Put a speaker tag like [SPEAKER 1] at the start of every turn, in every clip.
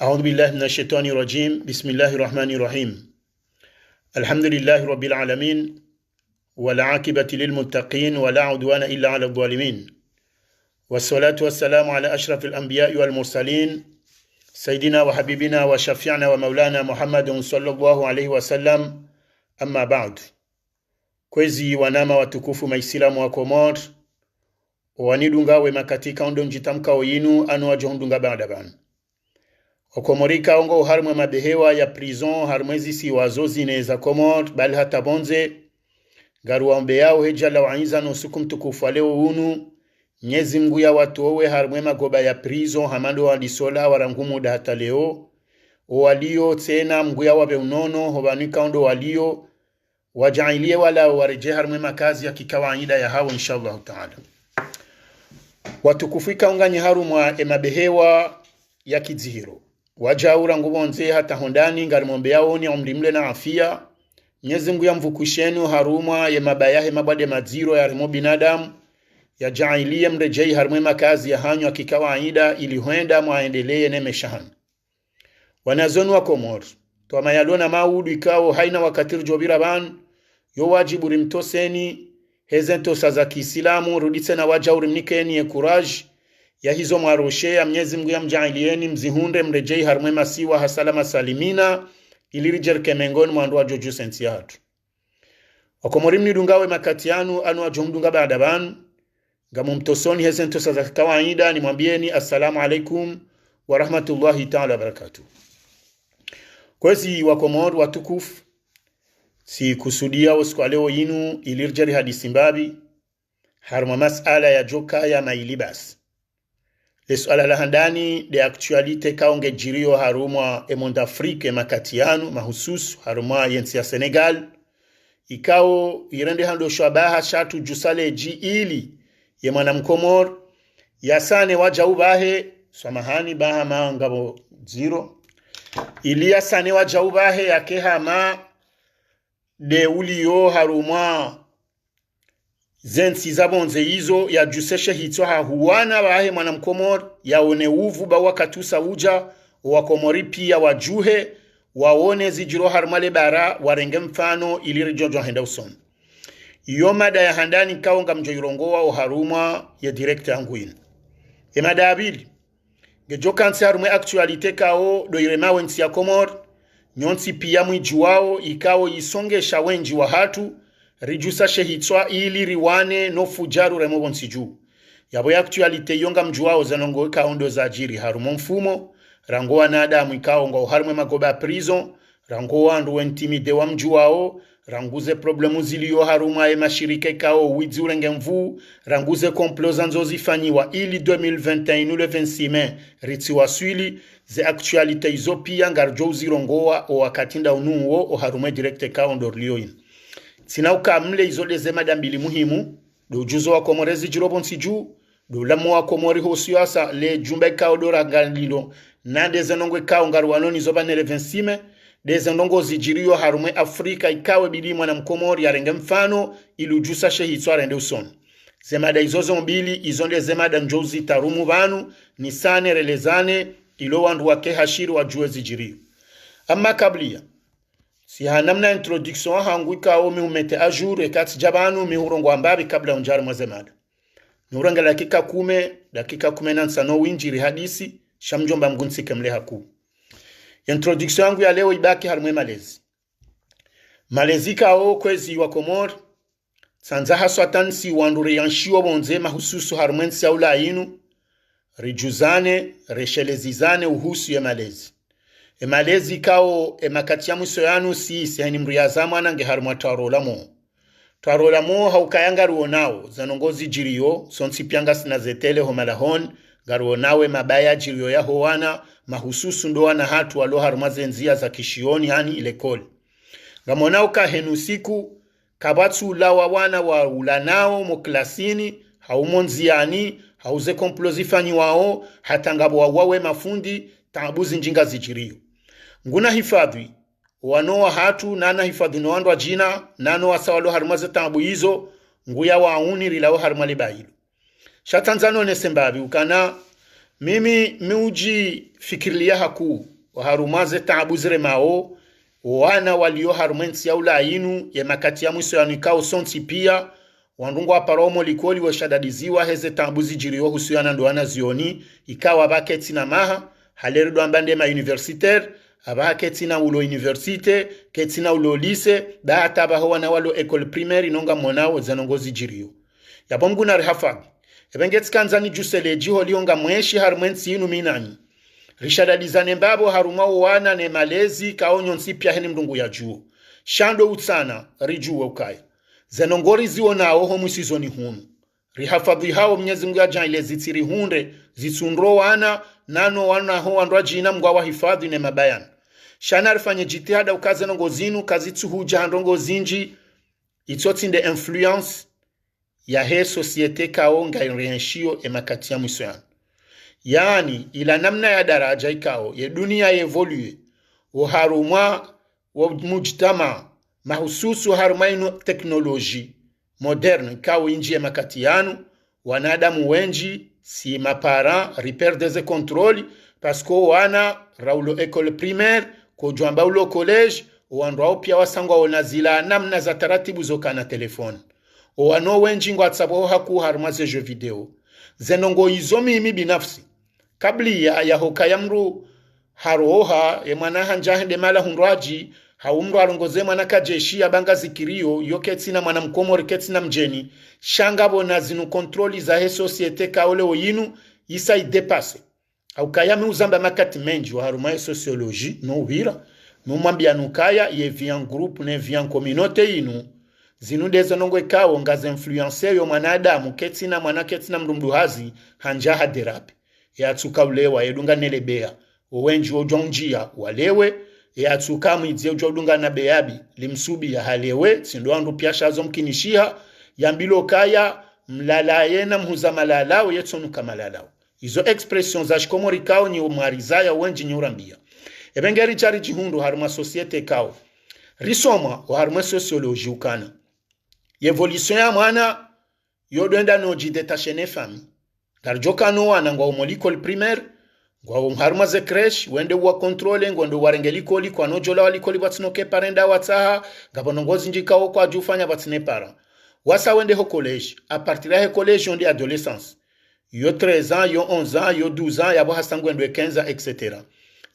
[SPEAKER 1] أعوذ بالله من الشيطان الرجيم. بسم الله الرحمن الرحيم. الحمد لله رب العالمين والعاقبة للمتقين ولا عدوان إلا على الظالمين، والصلاة والسلام على أشرف الأنبياء والمرسلين سيدنا وحبيبنا وشفيعنا ومولانا محمد صلى الله عليه وسلم. أما بعد، kwezi wanama watukufu maisilamu wa Komor wanidunga wema katika ondo njitamka oyinu anu wajohundunga baadaban okomorika ongo harmwe mabehewa ya prison harmwezi si wazozi neza Komor bali hata bonze garuwa mbe yao heja la waiza no sukum tukufu leo unu nyezi mgu ya watu owe harmwe magoba ya prison hamando walisola warangumu da hata leo walio tena mgu ya wabe unono hobanika ondo walio wajailie wala wareje harmwe makazi ya kikawaida ya hao inshallah taala. Watukufika unganye harumwa emabehewa ya kizihiro wajaura ngubonze hata hondani ngarimombe yaoni umrimle na afia Mwenyezi Mungu yamvukushenu harumwa yemabayahe mabade maziro ya rimo binadamu ya jailie mrejei harumwe makazi ya hanyo kikawaida ili huenda mwaendelee nemeshahan wanazonu wa Komor to mayalona maudu ikao haina wakati jobira ban yo wajibu rimtoseni hezento saza kiislamu ruditse na wajauri mnikeni courage ya hizo maroshe ya Mwenyezi Mungu yamjailieni mzihunde mrejei harmwe masiwa hasalama salimina ilirijer kemengoni mwandu wa joju sensiyatu wakomori mnidungawe makatianu anu wajomdunga baadaban gamumtosoni hezento saza kawaida ni mwambieni assalamu alaikum wa rahmatullahi ta'ala barakatuh. Kwezi wakomori watukufu si kusudia usiku leo yinu ilirjari hadisi mbabi harma masala ya joka ya mailibas le suala la handani de actualite kaonge jirio harumwa emonda Afrique makatianu mahususu harumwa yensi ya Senegal ikao irende hando shabaha shatu jusale ji ili ye mwanamkomor yasane waja ubahe samahani baha maangabo zero ili yasane waja ubahe yakeha ma de ulio harumwa zensi zabonze hizo ya juseshe hito huwana bahe mwanamkomor yaone uvu ba wakatusa uja wakomori pia wajuhe waone zijiro harmale bara warenge mfano ili rijojo henda uson iyo mada ya handani kaonga mjoirongoa o harumwa ya direct yanguin mada abili gejokansi harumwe actualite kao do iremawe nsi ya Komor nyonsi pia mwijuwao ikao isongesha wenji wa hatu rijusa shehitswa ili riwane no fujaru remobo nsiju yabo ya actualite yonga mjuwao zanongo kaondo za jiri harumo mfumo rangoa na adamu ikaonga harumwe magoba prison rangoa ndu intimide wa mjuwao ranguze problemu ziliyo harumwa ya mashirika kao wizi urenge mvu ranguze komploza nzozi fanyiwa ili 2021 le 26 mai ritsi waswili ze actualite izo pia ngarjo uzirongoa o wakatinda unuo o harumwe direct kao ndorlioin sinauka mle izo de zemada mbili muhimu do juzo wa Komorezi jirobo nsiju do lamu wa Komori hosiasa le jumbe kao dora galilo na de zenongwe kao ngarwanoni zoba nele 26 mai de zenongo zijirio harumwe Afrika ikawe bilimwa na mkomori ya renge mfano ilujusa shehitswa rende uson zemada izozo mbili izonde zemada njozi tarumu banu ni sane relezane ilo wandu wake hashiru wajue zijirio amma kablia si hanamna introduction hanguika o mi umete ajour ekati jabanu mi hurongo ambabi kabla unjari mwazemada nuranga dakika 10 na nsano winjiri hadisi shamjomba mgunsike mle haku. Introduction yangu ya leo ibaki harumwe malezi kao kwezi wa Komor sanza haswatan si wandure yanshiwa bonze mahususu harumwe nsi aula inu rijuzane reshelezizane uhusu ya malezi malezi kao makati ya mwiso yanu si seheni mriazamu anange harumwa tarolamo haukayanga ruonao zanongozi jirio sonsi pianga sina zetele homalahon garuonawe mabaya jirio ya howana mahususu ndo wana hatu walo harumwa zenzia za kishioni hani ilekoli gamonao ka henusiku kabatsu lawa wana wa ulanao moklasini haumonziani hauze komplozi fanyi wao hatangabo wawe mafundi tabuzi njinga zijirio nguna hifadhi wanoa hatu nana hifadhi no andwa jina nano wasawalo harumaze tabu hizo nguya wauni rilao harumale bailo shatanzano nesembabi ukana mimi miuji fikirilia haku waharumaze taabuzire mao wana walio harumensi ya ula inu ya makati ya mwiso ya nikao sonti pia wandungu wa paromo likoli wa shadadiziwa heze tambuzi jiriyo husuana ndoana zioni ikawa baketi na maha halerido ambande ma universitaire abaketi na ulo universite keti na ulo lise da hataba hoa na walo ekole primaire inonga monao zanongozi jiriyo ya bomgu na rehafagi ebengeti kanzani jusele jiho lionga mweshi harumensi inu minani rishadadizane mbabo harumao wana ne malezi kaonyo nsipya heni mdungu ya juo shando utsana rijuwe ukaya zenongori ziona oho mwisizoni hunu rihafadhi hao Mwenyezi Mungu ajaile zitiri hunde zitsunro wana nano wana ho andwa jina Mungu awahifadhi ne mabayan shana rifanye jitihada ukaze nongo zinu kazitsu huja handongo zinji itsotinde influence ya he societe kao ngairenshio emakati ya mwisuyana yani ila namna ya daraja ikao ye dunia evolue uharumwa wa mujtama mahususu harumainu teknoloji moderne kao inji ya makati yanu wanadamu wenji si mapara riperdeze kontroli pasko wana raulo ekole primaire kujwamba ulo college wandwao pia wasangwa onazila namna za taratibu zokana telefoni wano wenji ngwa tsabo haku harumaze jeu video zenongo izomi imi binafsi kabli ya hoka ya mru haroha emana hanjahende mala hunraji haumru arongoze mwana kajeshi ya banga zikirio yoketi na mwana mkomori keti na mjeni shangabo na zinu kontroli za he societe kaole oyinu isa idepase haukaya uzamba makati menji wa harumaye sociologie no vira no mwambia nukaya ye vient groupe ne vient communauté inu zinu dezo nongwe kao ngaze influencer yo mwanadamu keti na mwana keti na mrumduhazi hanjaha derape ya tsuka ulewa yedunga nelebea uwenji ojonjia walewe ya tsuka mwidze ojodunga na beyabi limsubi ya halewe tsindo andu piashazo mkinishia yambilo kaya mlalaye na mhuza malalao yetsonuka malalao izo expressions za shikomori kao ni umwarizaya uwenji nyurambia ebengeri chari jihundu haruma societe kao risoma wa haruma sociologie ukana evolution ya mwana yodoenda no jidetachene fami garjoka no wana ngwa umolikol primaire ngwa haruma ze creche wende wa controle ngwa warengelikoli kwa nojola walikoli batinoke parenda watsaha ngabonongozi njikao kwa jufanya batine para wasa wende ho college a partir ya college on de adolescence yo 13 ans yo 11 ans yo 12 ans yabo hasangwendwe 15 ans etc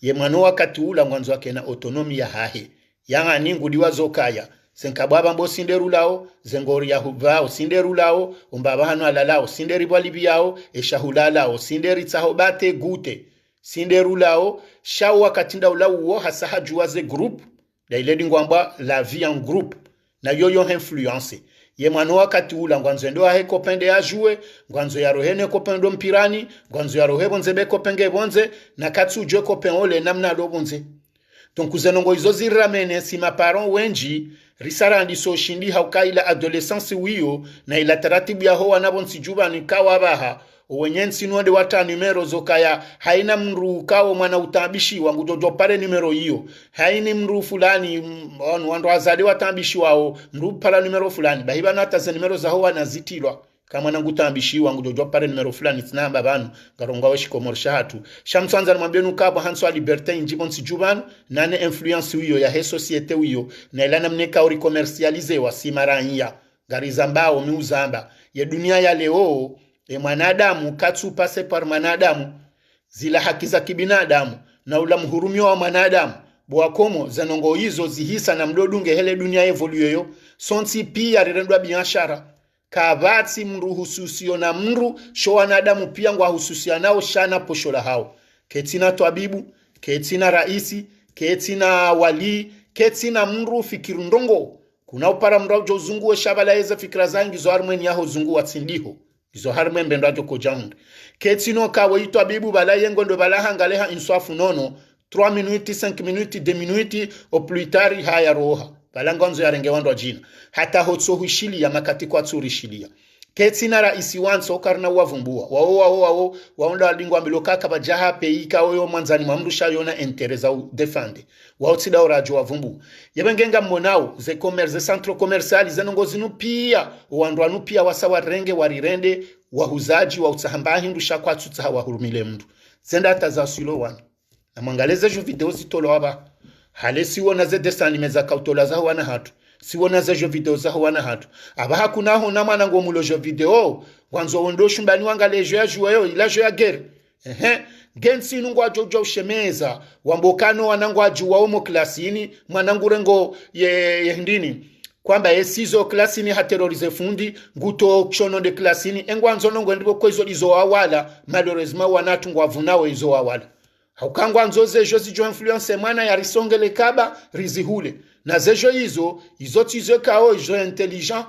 [SPEAKER 1] ye mwana wakati ula mwanzo wake na autonomy ya hahe yanga ningu diwazokaya senkababa mbo sinderulao zengori ya hubao sinderulao umbaba hano alalao sinderi bwalibiao eshahulalao sinderi tsahobate gute sinderulao shawa katinda ulauo hasaha juwaze group da iledi ngwamba la vie en groupe na yoyo influence ye mwana wakati ula ngwanzo ndo ahe kopende ya jue ngwanzo ya rohene kopendo mpirani ngwanzo ya rohe bonzebe kopenge bonze na katsu je kopen ole namna do bonze donc zenongo izo ziramene si maparon wenji risara ndiso shindi haukaila adolescence wiyo na ila taratibu ya hoa nabo nsijuba ni kawa baha uwenyensi nuode wata numero zokaya haina mru kawo mwana utabishi wangu jojo pare numero hiyo haini mru fulani wando wazade watambishi wao mru para numero fulani bahiba na hata numero za hoa na zitilwa kama nangu tambishi wangu jojo pare numero fulani tsinamba banu garonga weshikomorsha hatu shamtsanza namwambia nukabo hanso a liberté injibo nsijubanu nane influence wiyo ya he societe wiyo na ilana mneka uri commercialize wa simaranya garizambao miuzamba ya dunia ya leo mwanadamu katsu pase par mwanadamu zila haki za kibinadamu na ula mhurumio wa mwanadamu bwakomo zanongo hizo zihisa na mdodunge hele dunia evolue yo sonti pia rirendwa biashara kabati mru hususio na mru sho wanadamu pia ngwa hususia nao shana poshola hao ketina twabibu ketina raisi ketina wali ketina mru fikirundongo kuna upara mrao jo zunguwe shabala eza fikira zangi zo harmeni yaho zungu watsindiho izo harme mbendo ko jang ketino kawe ito abibu bala yengo ndo bala hangaleha inswafu nono 3 minutes 5 minutes 2 minutes au plus tard haya roha bala ngonzo ya renge wando jina hata hotso hushili ya makati kwa tsuri shilia ketina raisi wanso karna wavumbua wao waonda walingwa milokaka bajaha peika oyo manzani mamrusha yona interesa u defende wao tsida orajo wavumbu yebengenga monao ze centro commercial zenongo zinu pia wandwanu pia wasawa renge warirende wahuzaji wa utsahamba hindu shakwa tutsaha wahurumile mndu zenda tazasilo wana na mwangaleze jo video zitolo waba hale siwona ze desanime za kautola za wana hatu siwona ze jo video za wana hatu aba hakuna ho na mwana ngo mulo jo video wanzo wondo shumbani wangalejo ya juwayo ila jo ya gere gensi nungwa jojo shemeza wambokano wanangu ajuwa omo klasini mwanangu rengo ye ndini kwamba esizo klasini haterorize fundi nguto chono de klasini engwanzo nongo ndipo kwezo izo awala malheureusement wanatu ngwavunao izo awala haukangwa nzoze jozi jo influence mwana ya risongele kaba rizihule na zejo izo tizo kao izo intelligent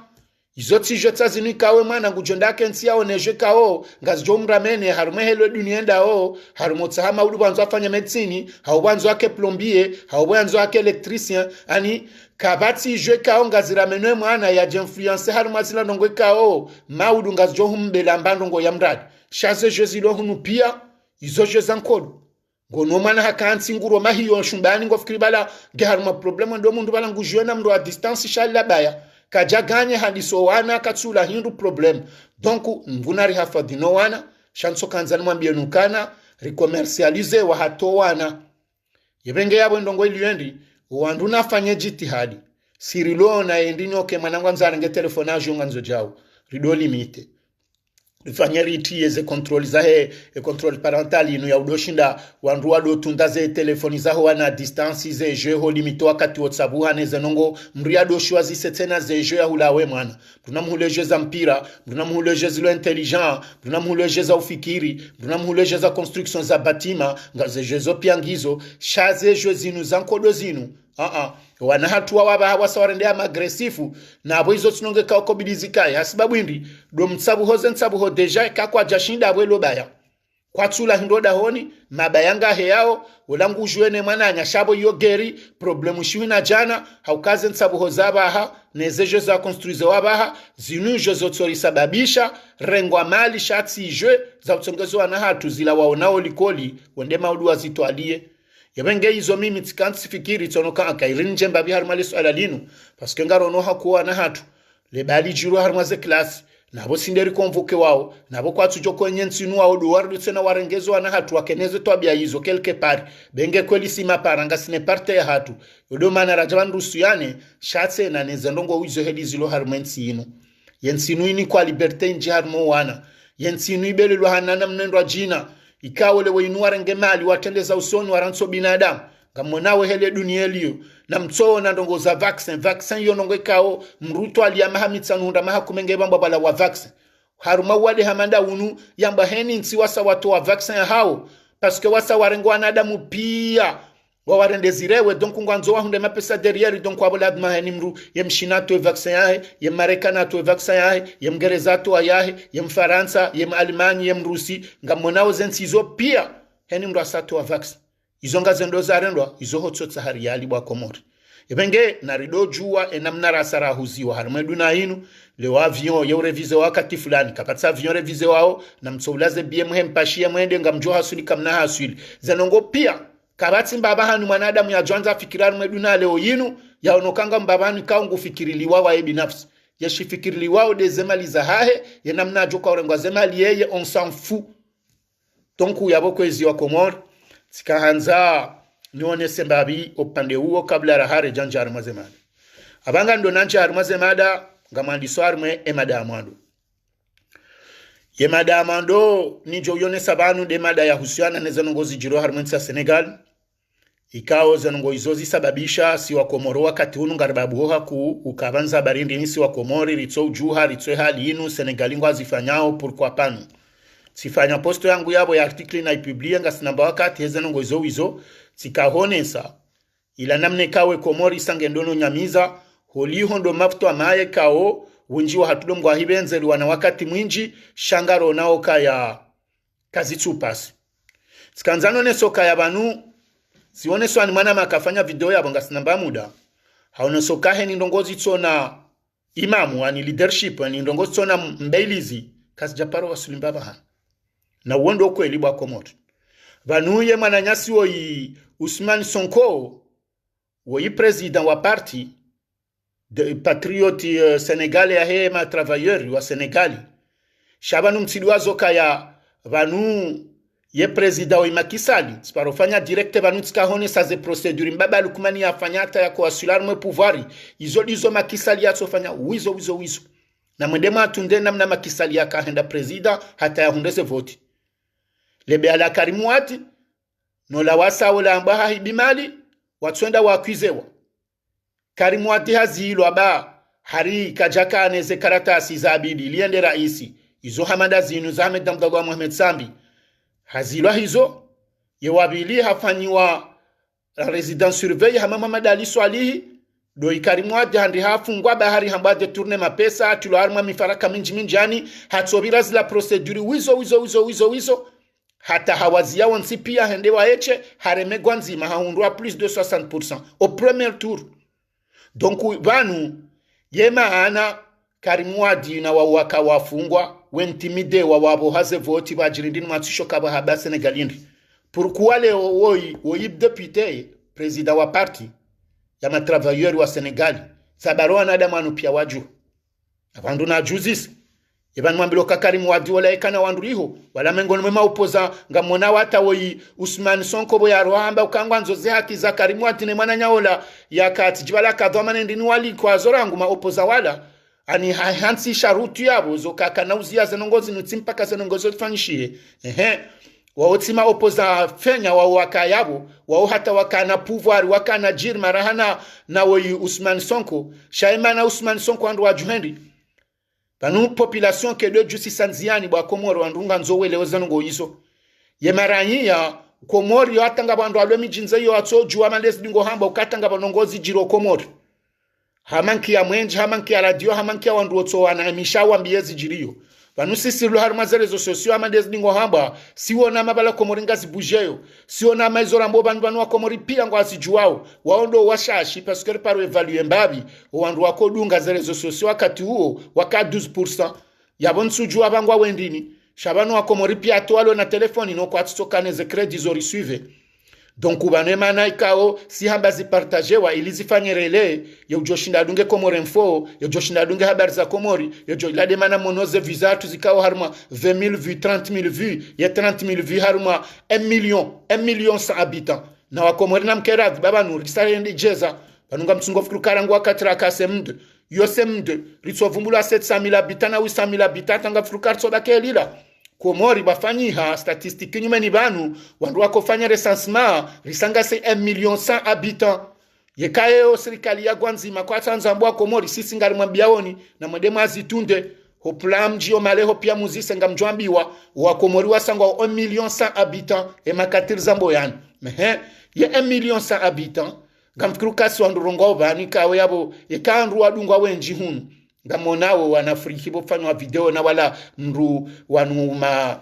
[SPEAKER 1] izo tijo tsazini kawe mwana ngujonda kensi yao neje kao ngazjo mramene harume helo dunienda o harumo tsahama ulu banzo afanya medicine hau banzo ake plombier hau banzo ake electricien ani kabati je kao ngaziramenwe mwana ya influence haruma zila ndongwe kao maudu ngazjo humbela mbandongo ya mradi shaze jezilo hunu pia izo jezankodo ngono mwana hakansi nguro mahiyo shumbani ngofikiri bala geharuma problemo ndo mundu bala ngujona mndo a distance shala baya kaja ganye hadiso wana katsula hindu problem donc mvunari hafadino wana shanso kanzani mwambie nukana recommercialize wa hato wana yebenge yabo ndongo iliendi wandu nafanye jitihadi sirilo na endinyoke manangwa nzarenge telefonage nganzo jao rido limite ifanye riti yeze control zahe control parental inu ya udoshinda wandu wado tundaze telefoni zaho wana distance ze je ho limito wakati WhatsApp haneze nongo mriado shwazi setena ze je ya hulawe mwana tunamhuleje za mpira tunamhuleje zilo intelligent tunamhuleje za ufikiri tunamhuleje za construction za batima ngaze jezo piangizo shaze je zinu zankodo zinu wana hatu waba hawasawarendea magresifu na abo izo tunonge kao kobilizikai hasibabu indi do mtsabu hoze mtsabu ho deja kakwa jashinda abwe lobaya kwa tula hindoda honi mabayanga heyao ulangu juene mwana shabo yogeri problemu shiwina jana haukaze mtsabu hozaba ha nezejo za konstruize wabaha zinu jozo tori sababisha rengwa mali shatsi ijwe za utongezo wana hatu zila waonao likoli wende maudu wazitualie yabenge izo mimi tikansi fikiri tonoka akairinje mbabi harmali swala linu paske ngaro no hakuwa na hatu le bali jiru harmaze class nabo sinderi konvoke wao nabo kwatu joko nyensinu wao duwardu tena warengezo na hatu wakeneze twabia izo quelque part benge kweli sima paranga sine parte ya hatu yodo mana rajaban rusuyane shatse na nezendongo wizo heli zilo harmensi inu yensinu ini kwa liberté nji harmo wana yensinu ibele lo hanana mnendo jina ikawo le wainua renge mali watendeza usoni waranso binadamu ngamonawe hele dunia liyo na mtoo na ndongo za vaccine yo ndongo ikawo mruto aliyama hamitsanu hunda maha kumenge bamba bala wa vaccine haruma wade hamanda unu yamba heni nsi wasa watu wa vaccine hao paske wasa warengo wanadamu pia wawarende zirewe donc ngwanzo wahunde mapesa derrière donc wabola adma heni mru yemshina to vaccine yahe yem marekana to vaccine yahe yem gereza to yahe yem faransa yem almanya yem rusi ngamonao zensizo pia heni mru asato wa vaccine izonga zendo zarendwa izo hotso tsahari yali bwa komori ebenge na rido juwa enamna rasara huziwa harmedu na hinu le avion yo revize wakati fulani kakatsa avion revize wao na mtsoulaze BM mpashia mwende ngamjo hasuli kamna hasuli zanongo pia kabati mbaba hanu mwanadamu ya jwanza fikirani mwedu na leo yinu ya onokanga mbabani kaungu fikiriliwa wa binafsi yashifikiriliwa dezemali za hahe yenamna joka orengwa zemali yeye on s'en fout tonku yaboko ezi wa komori tikahanza nione sembabi opande uo kabla rahare janja armazemada abanga ndo nanja armazemada ngamandi swarme emada amando yemada amando nijo yone sabanu de mada ya husiana nezanongozi jiro harmensa Senegal ikao zanongo izozi sababisha si wa Komoro wakati hunu ngaribabu hoha ku ukabanza barindi nisi wa Komori ritso ujuha ritso hali inu Senegalingo azifanyao pourquoi pas nous sifanya posto yangu yabo ya artikli na ipublia nga sinamba wakati hezanongo izo wizo sikahonesa ila namne kawe Komori sangendono nyamiza holi hondo mafto amaye kao wunji wa hatudo mgwa hibenzeli wana wakati mwinji shangaro nao kaya kazi tsupasi sikanzano nesoka ya banu sione swani mwana makafanya video yabo nga sinamba muda haone soka he ni ndongozi tsona imamu ani leadership ani ndongozi tsona mbeilizi kasi japaro wasulimbaba hana na uondo kweli bwa Komori banuye mananyasi woyi Ousmane Sonko woyi president wa parti de patriote sénégalais ya hema travailleur wa Sénégali shabanu mtsidwazo kaya vanu ye president wa Makisali sparofanya direct vanu tsikahone sa ze procedure mbaba lukumani afanyata ya koasular mwe pouvoir izo Makisali yatsofanya wizo na mwendema atunde namna Makisali yakahenda president hata yahundese voti lebe ala karimuati no la wasa wala ambaha hibimali watswenda wakwizewa karimuati hazilo aba hari kajaka aneze karatasi za abidi liende raisi izo hamada zinu za Ahmed Damdagwa Mohamed Sambi hazilo hizo yewabili hafanyiwa residence surveille hamama madali swalihi do ikarimuati handi hafungwa bahari hambade tourne mapesa tulo arma mifaraka minjani hatsobira zila procedure wizo hata hawazia wansi pia hendewa eche haremegwa nzima haundwa plus de 60% au premier tour. Donc vanu yema ana karimuadi na wawaka wafungwa wentimide wawabo haze voti bajirindini matusho kaba haba Senegalindi pourquoi le oyib député président wa parti ya matravailleur wa Senegali sabaro anada manu pia waju abandu na juzis Iban mwambilo kakarimu wadi wala ekana wanduriho wala mengono mwema upoza nga mwona wata woyi Usman Sonko boya rohamba ukangwa nzoze haki za karimu wadi ne mwana nyaola ya kati jibala kadhoma nendini wali kwa zorangu ma upoza wala ani hansi sharutu yabo zo kakana uzia zenongozi nutimpaka zenongozi tufanyishie waotima upoza fenya wa waka yabo wao hata wakana pouvoir wakana jirma rahana na woyi Usman Sonko shaimana Usman Sonko andu wajuhendi panu population ke de justice nziani bwa Komoro andunga nzowele ozanungo yiso yemaranyia Komori atanga bandu alwe mijinze yo atsoju amalesi dingo hamba ukatanga banongozi jiro Komori hamanki ya mwenji hamanki ya radio hamanki ya wandu otso wana mishawa mbiyezi jiriyo panu sisi lu harmaze rezo sosio amalesi dingo hamba siwona mabala Komori ngazi bujeyo siwona maizora mbo bandu wa Komori pia ngo asijuwao waondo washashi parce que paro evalue mbabi wandu wako dunga za rezo sosio wakati huo waka 12% yabonsu juwa bangwa wendini shabanu wa Komori pia toalo na telefoni no kwa tsokane ze credit zori suive donc ubanema na ikao si hamba zipartagewa ili zifanye relay ya ujoshinda dunge Komori info ya ujoshinda dunge habari za Komori ya ujolade mana monoze vizatu zikao harma 20,000 vues 30,000 vues ya 30,000 vues harma 1 million sans habitants na wa Komori na mkeradhi baba nuri kisare ndi jeza banunga mtsungo fikru karangu wakatira kasemde yosemde ritsovumbula 700,000 habitants na 800,000 habitants tanga fikru kartso bakelila Komori bafanyiha statistiki nyume ni banu wandu wako fanya recensement risanga se 1 million 100 habitants yekayo serikali ya Gwanzima kwa Tanzania Komori sisi ngari mwambiaoni na mwendema azitunde hoplam jio maleho pia muzise ngamjwambiwa wa Komori wasangwa 1 million 100 habitants e makatir zambo yani mehe ye 1 million 100 habitants ngamfikiru kasi wandu rongo bani kawe yabo yekanru wadungwa wenji hunu ngamonao wanafriki bofanywa video na wala mru wanu ma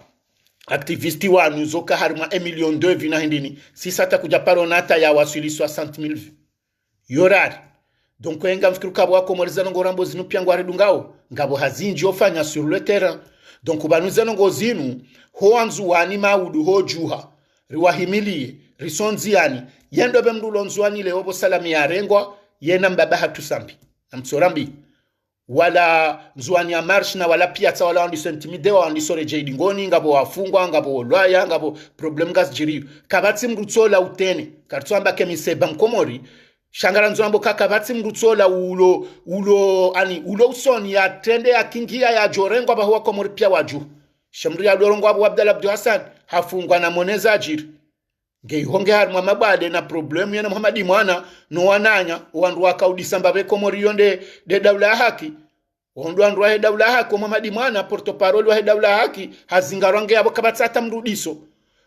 [SPEAKER 1] activisti wanu zoka harima 1 million 2 vina hindini si sata kujaparo nata ya wasili 60,000 yorari donc wenga mfikiru kabo wako mwalizano ngorambo zinu pia ngwari dungao ngabo hazinji ofanya sur le terrain donc banuzano ngozinu hoanzu wani maudu hojuha riwahimilie risonziani yendo bemdulo nzuani leobo salami ya rengwa yena mbaba hatusambi na mtsorambi wala nzuani ya march na wala piata wala wandi sentimide wa wandi sore jaidi ngoni ngabo wafungwa ngabo olwaya ngabo problem gas jiriyo kabati mrutsola utene kartuamba kemise bankomori shangara nzuambo kakabati mrutsola ulo usoni ya tende ya kingia ya jorengwa bahuwa Komori pia waju shamri ya dorongo abu Abdallah Abdu Hassan hafungwa na moneza ajiri ngei honge harma mabade na problemu yana Muhammadi mwana no wananya wandu wakaudisamba be Komori yonde de dawla haki wandu wa dawla haki Muhammadi mwana porto parole wa dawla haki hazingaronge abo kabatsata mrudiso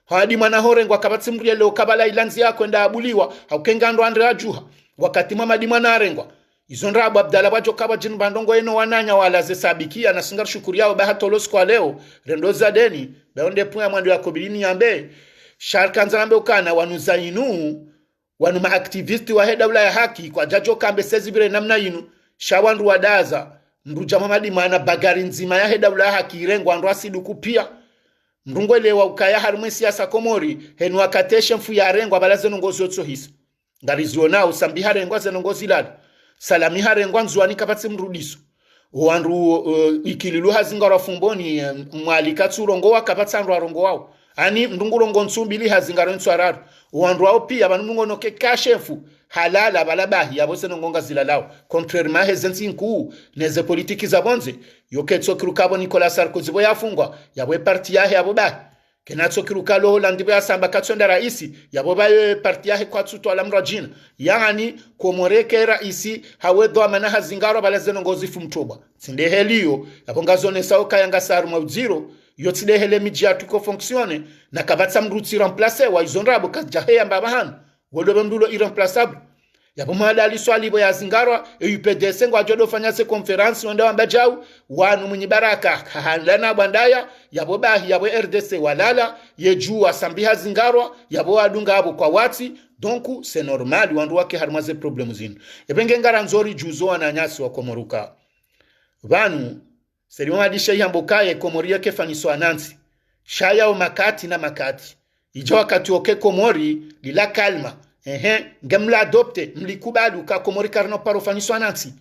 [SPEAKER 1] hadi mwana horengwa kabatsi mriye leo kabala ilanzi yako enda abuliwa haukenga ndo andre ajuha wakati Muhammadi mwana arengwa izonra abu Abdallah bajo kaba jin bandongo eno wananya wala ze sabikia na singar shukuri yao bahatolos kwa leo rendo za deni baonde puya mwando ya kobilini yambe sharkanzambe ukana wanuzainu wanu maaktivisti wa dawla ya haki kwa jajo kambe sezibire namna yinu shawandu wadaza mruja Muhammadi mwana bagari nzima ya dawla ya haki irengwa ndo asiduku pia mrungwelewa ukaya harume siasa Komori henu wakateshe mfu ya rengwa balaze nongozi otso hisa ngariziona usambi harengwa ze nongozi lada salami harengwa nzuani kapatsi mrudiso wandu ikililu hazingara fumboni mwalika tsurongo wakapatsandu arongo wao ani mndungurongo nsumbili hazingara ntswararu wandu wao pia banungo noke kashefu halala balabahi yabo senongonga zilalao contrairement hezensi nku neze politiki za bonze yoketso kirukabo Nicolas Sarkozy bo yafungwa yabo parti yahe yabo bahi kenatso kirukalo Hollande bo yasamba katsonda raisi yabo bayo parti yahe kwatsuto alamrajina yani komoreke raisi hawe do amana hazingaro balazenongo zifumtoba tsinde heliyo yabo ngazone sauka yanga saru mawziro yotside hele mijia tuko fonctionne na kabatsa mrutsi remplacer wa izonrabo kajahe yamba bahana wodo mdulo irremplaçable yabo madali swali bo yazingarwa UPDC ngo ajodo fanya se conference wanda wamba jau wanu mwenye baraka handana bandaya yabo bahi yabo RDC walala yeju asambi hazingarwa yabo adunga abo kwa wati donc c'est normal wandu wake harmaze problemu zinu ebenge ngara nzori juzo wananyasi wa komoruka vanu seriwa madisha yambokaye komoria ke faniso anansi shaya o makati na makati ijo wakati oke komori lila kalma ngemla adopte mlikubali uka komori karno parofaniso anansi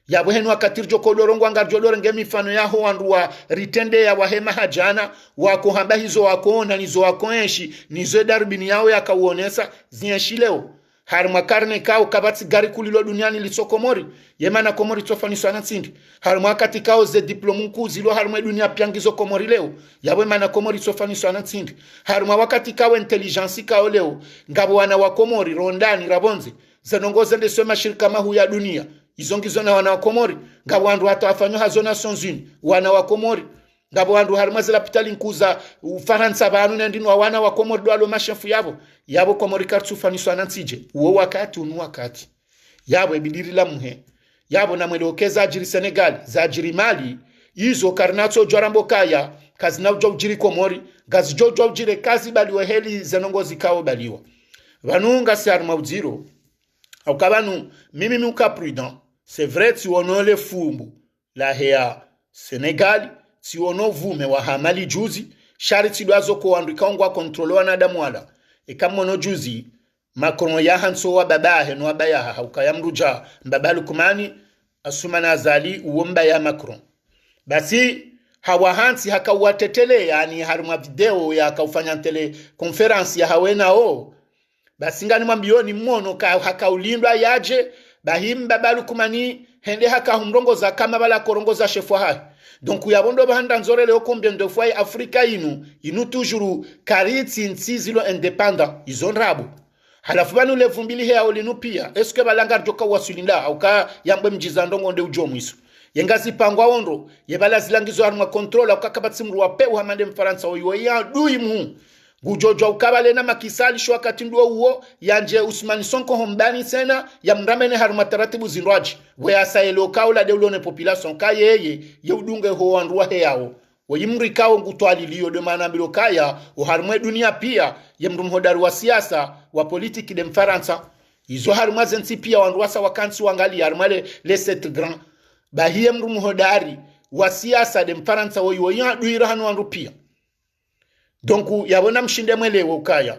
[SPEAKER 1] yabo henu akatirjo kodorongo angarjodore ngemifano yaho wandu wa ritende ya wahema hajana wako hamba hizo wako na nizo wako enshi nizo darbini yao yakauonesa zinyeshi leo harma karne kao kabati gari kulilo duniani litsokomori yemana komori tsofaniswa na tsindi harma katikao ze diplomu kuzilo harma dunia piangizo komori leo yabwe mana komori tsofaniswa na tsindi harma wakati kao intelligence kao leo ngabo wana wa komori rondani rabonze zanongoze ndeso mashirika mahu ya dunia izongizo na wana wa komori ngabo wandu hata wafanyo hazo Nations Unies wana wa komori ngabo wandu harmaze la pitali nkuza Ufaransa banu nendinu wana wa komori doalo mashefu yabo komori kartu faniswa nansije uwo wakati unu wakati yabo ebidiri la muhe yabo na mwelokeza ajiri Senegal za ajiri Mali izo karnato jorambo kaya kazi na ujiri komori gazi jojo ujire kazi baliwe heli zenongozi kao baliwa vanunga si arma uziro au kabanu mimi muka prudent c'est vrai tu ono le fumbu la hea Senegal si ono vume wa hamali juzi shariti doazo ko andika ongwa kontrolo na damwala ekamono juzi Macron ya hanso wa babahe no abaya haukayamruja mbabalu kumani asumana azali uomba ya Macron basi hawahansi hakawatetele yani haruma video ya kaufanya tele conference ya hawena basi ngani mwambioni mmono hakaulindwa yaje bahim babalu kumani hende hakahumrongoza kama bala korongoza chefwa hai donc yabondo bahanda nzore leo combien de fois Afrika inu toujours kariti nsizilo independent izonrabo halafu banu le vumbili hea olinu pia eske balanga joka wasulinda au ka yambwe mjizandongo nde ujomwiso yengazi pangwa ondo yebala zilangizo harma control au kakabatsi mru wape uhamande mfaransa oyo ya duimu gujojo ukabale na makisali shwa katinduwa uo yanje Usmani Sonko hombani sena ya mramene haruma taratibu zinrwaji wea saelo kaula deulone population ka yeye yeudunge ho wanruwa heyao weyimri kao ngutwali liyo de manambilo kaya uharumwe dunia pia yemrumhodari wa siasa wa politiki de mfaransa izo harumwa zensi pia wanruwasa wakansi wangali harumale les sept grands bahiye mrumhodari wa siasa de mfaransa woyo duira hanu wanru pia donc yabona mshinde mwelewe ukaya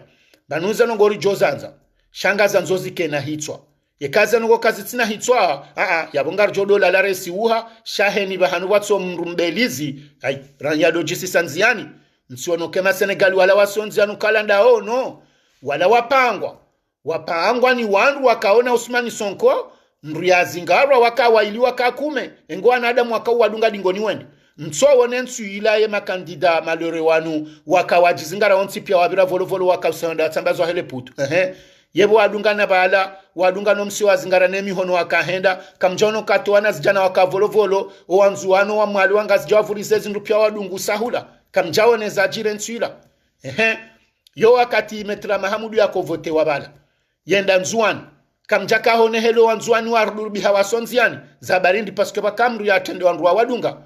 [SPEAKER 1] banuza nongori jozanza shangaza nzozi kena hitwa yekaza nongo kazi tina hitwa yabongar jodola la resi uha shaheni bahanu watso mrumbelizi ay ranyado jisi sanziani nsiono kema Senegal wala wasonzianu kalanda no wala wapangwa ni wandu wakaona Usmani Sonko mriazingarwa wakawaili wakakume engwana Adamu wakawadunga dingoni wende mtsowo nensu ilaye makandida malore wanu wakawajizingara onti pia wabira volovolo wakasanda tambazo hele putu yebo wadungana bala wadungano msi wazingara nemi hono wakahenda kamjono katoana zijana wakavolovolo owanzuano wa mwali wanga zijawavurize zindu pia wadungu sahula kamjao neza jire nswila yo wakati metra Mahamudu yako vote wabala yenda nzuani kamjaka hone helo wanzuani warubi hawasonziani zabarindi paske bakamru ya tende wandu wadunga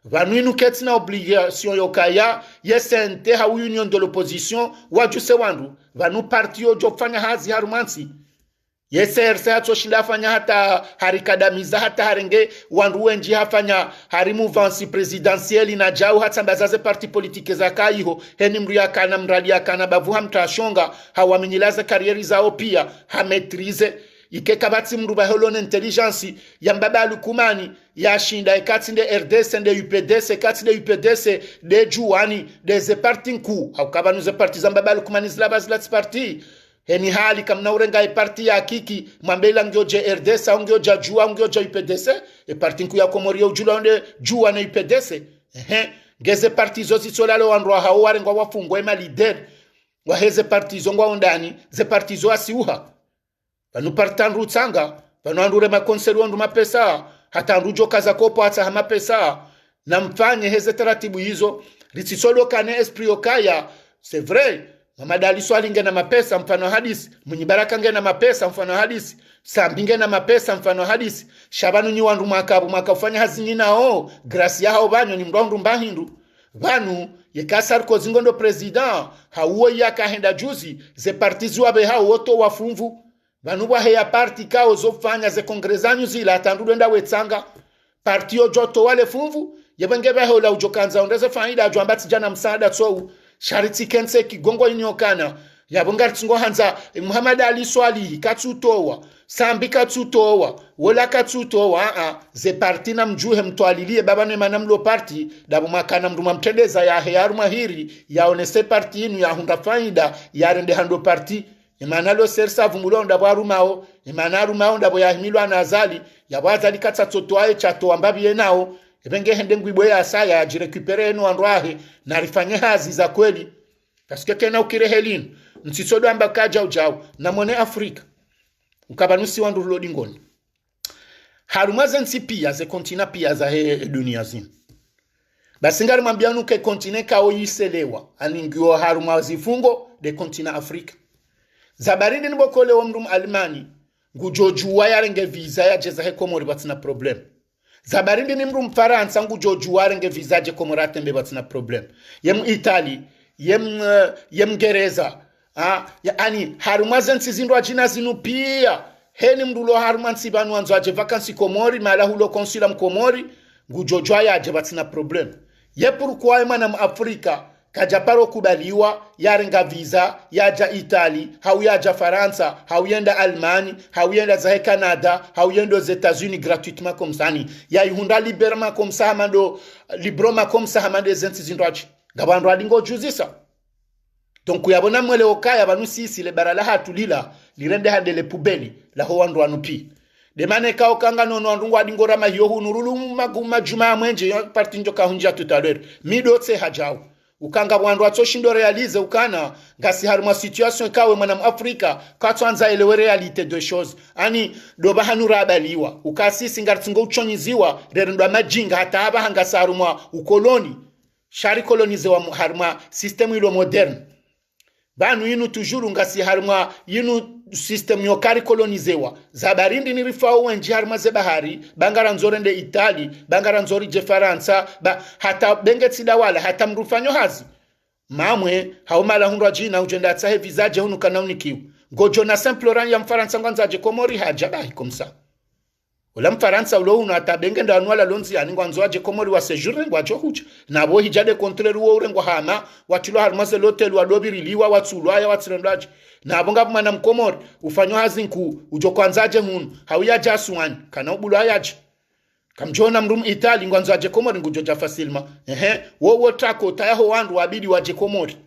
[SPEAKER 1] vanuinu ketina obligation yokaya yesente ha union de l'opposition wajuse wandu vanu parti ojo fanya hazi harumansi yeserse hato shinda fanya hata harikadamiza hata harenge wandu wenji hafanya harimu vansi presidentielle na jau hata mbazaze parti politique za kaiho heni mruya kana mrali kana bavu hamtashonga hawamenyilaza karieri zao pia hametrize ike kabati mruba holon intelligence ya mbaba lukumani ya shinda ekati de RDC de UPDC ekati de UPDC de juani de ze parti nku au kabanu ze parti za mbaba lukumani zila bazila parti heni hali kamna urenga e parti ya kiki mwambela ngioje RDC au ngioje jua ngioje UPDC e parti nku ya Komori ya ujula onde jua na UPDC ngeze parti zozi solalo wanrwa hao warengwa wafungwa ema leader wa heze parti zongwa ondani ze parti zo asiuha panu partan rutsanga panu andure makonseri wandu mapesa hata andujo kaza kopo hata hama pesa na mfanye heze taratibu hizo ritsisolo kane esprit okaya c'est vrai mamadali swali ngena mapesa mfano hadisi munyibaraka ngena mapesa mfano hadisi sambinge na mapesa mfano hadisi shabanu nyi wandu makabu makafanya hazini nao gracia hao banyo ni mrondu mbahindu vanu yekasar ko zingondo president hauo yakahenda juzi ze partizi wabe hao woto wafumvu vanu wa heya parti kao zofanya ze kongrezanyu zila atandudo nda wetsanga parti ojoto wale fumvu yebengebe hao la ujokanza ondeze faida ajwambati jana msaada tsou shariti kense kigongo inyokana yabonga tsingo hanza Muhammad Ali Swali katsutowa sambi katsutowa wala katsutowa ze parti na mjuhe mtwalilie baba ne manamlo parti dabu makana mduma mtendeza ya heyaru mahiri yaonese parti inu ya hunda faida ya rende hando parti imanalo sersa vumulonda bwarumao imanarumao ndabo ya himilwa nazali yabwazali katsatsotoaye chato ambabi yenao ebenge hende ngwibwe ya saya ajirekupere enu andwahe na rifanye hazi za kweli kasike kena ukirehelin nsisodo amba kaja ujao na mone Afrika ukabanusi wandu lodingoni harumaze nsi pia ze kontina pia za he dunia zin basingari mambianu ke kontine kao yiselewa aningio harumazi fungo de kontina Afrika zabarindi nibokole wa mdum Alemani ngujojuwa yarenge visa ya jeza he Komori batina problem zabarindi ni mru Mfaransa ngujojuwa renge visa je Komorate mbe batina problem yem Italy yem Gereza yani harumazensi zindwa jina zinu pia heni mdulo harumansi banu wanzo aje vakansi Komori mala hulo konsula mkomori ngujojwa ya aje batina problem yepuru kwa emana Afrika kajaparo kubaliwa yarenga visa yaja Italy hauyaja Faransa hauyenda Almani hauyenda zahe Canada hauyendo aux États-Unis gratuitement comme ça ni ya ihunda liberma comme ça mando libroma comme ça mande zensi zindwachi gabandu adingo juzisa donc yabona mwele okaya banu sisi le barala hatulila lirende hande le pubeli la ho wandu anupi de mane ka okanga nono andungu adingo rama hiyo hunurulu maguma juma mwenje parti njoka hunja tout à l'heure midotse hajao ukanga bwandu atoshindo realize ukana ngasi haruma situation kawe mwana Afrika katwanza elewe realite de choses ani doba hanura abaliwa ukasisi ngartsingo uchonyiziwa rerendo majinga hata aba hangasarumwa ukoloni shari kolonize wa haruma system ilo modern banu yinu tujuru ngasi haruma yinu system yokari kolonizewa zabarindi ni rifao wenji haruma ze bahari bangara nzorende Italy bangara nzori je Faransa hata bengetsi wala hata mrufanyo hazi mamwe haumala hunra jina ujenda tsahe visaje hunu kanaunikiu gojo na simple ran ya Mfaransa ngwanza je Komori haja bahi komsa ula Mfaransa ulo hunu hata bengenda anwala lonzi yani ngwanzo aje Komori wa séjour ngwa johuja na bo hijade contraire wo urengwa hama watilo haruma ze hotel wa dobiriliwa watsulwa ya watsirendaje na abonga mwana Mkomori ufanyo hazinku ujo kwanzaje hunu hauyaja aswani kana ubulu ayaje kamjona mrum Italy ngwanzo aje Komori ngujoja fasilma wo tako tayaho wandu wabidi waje Komori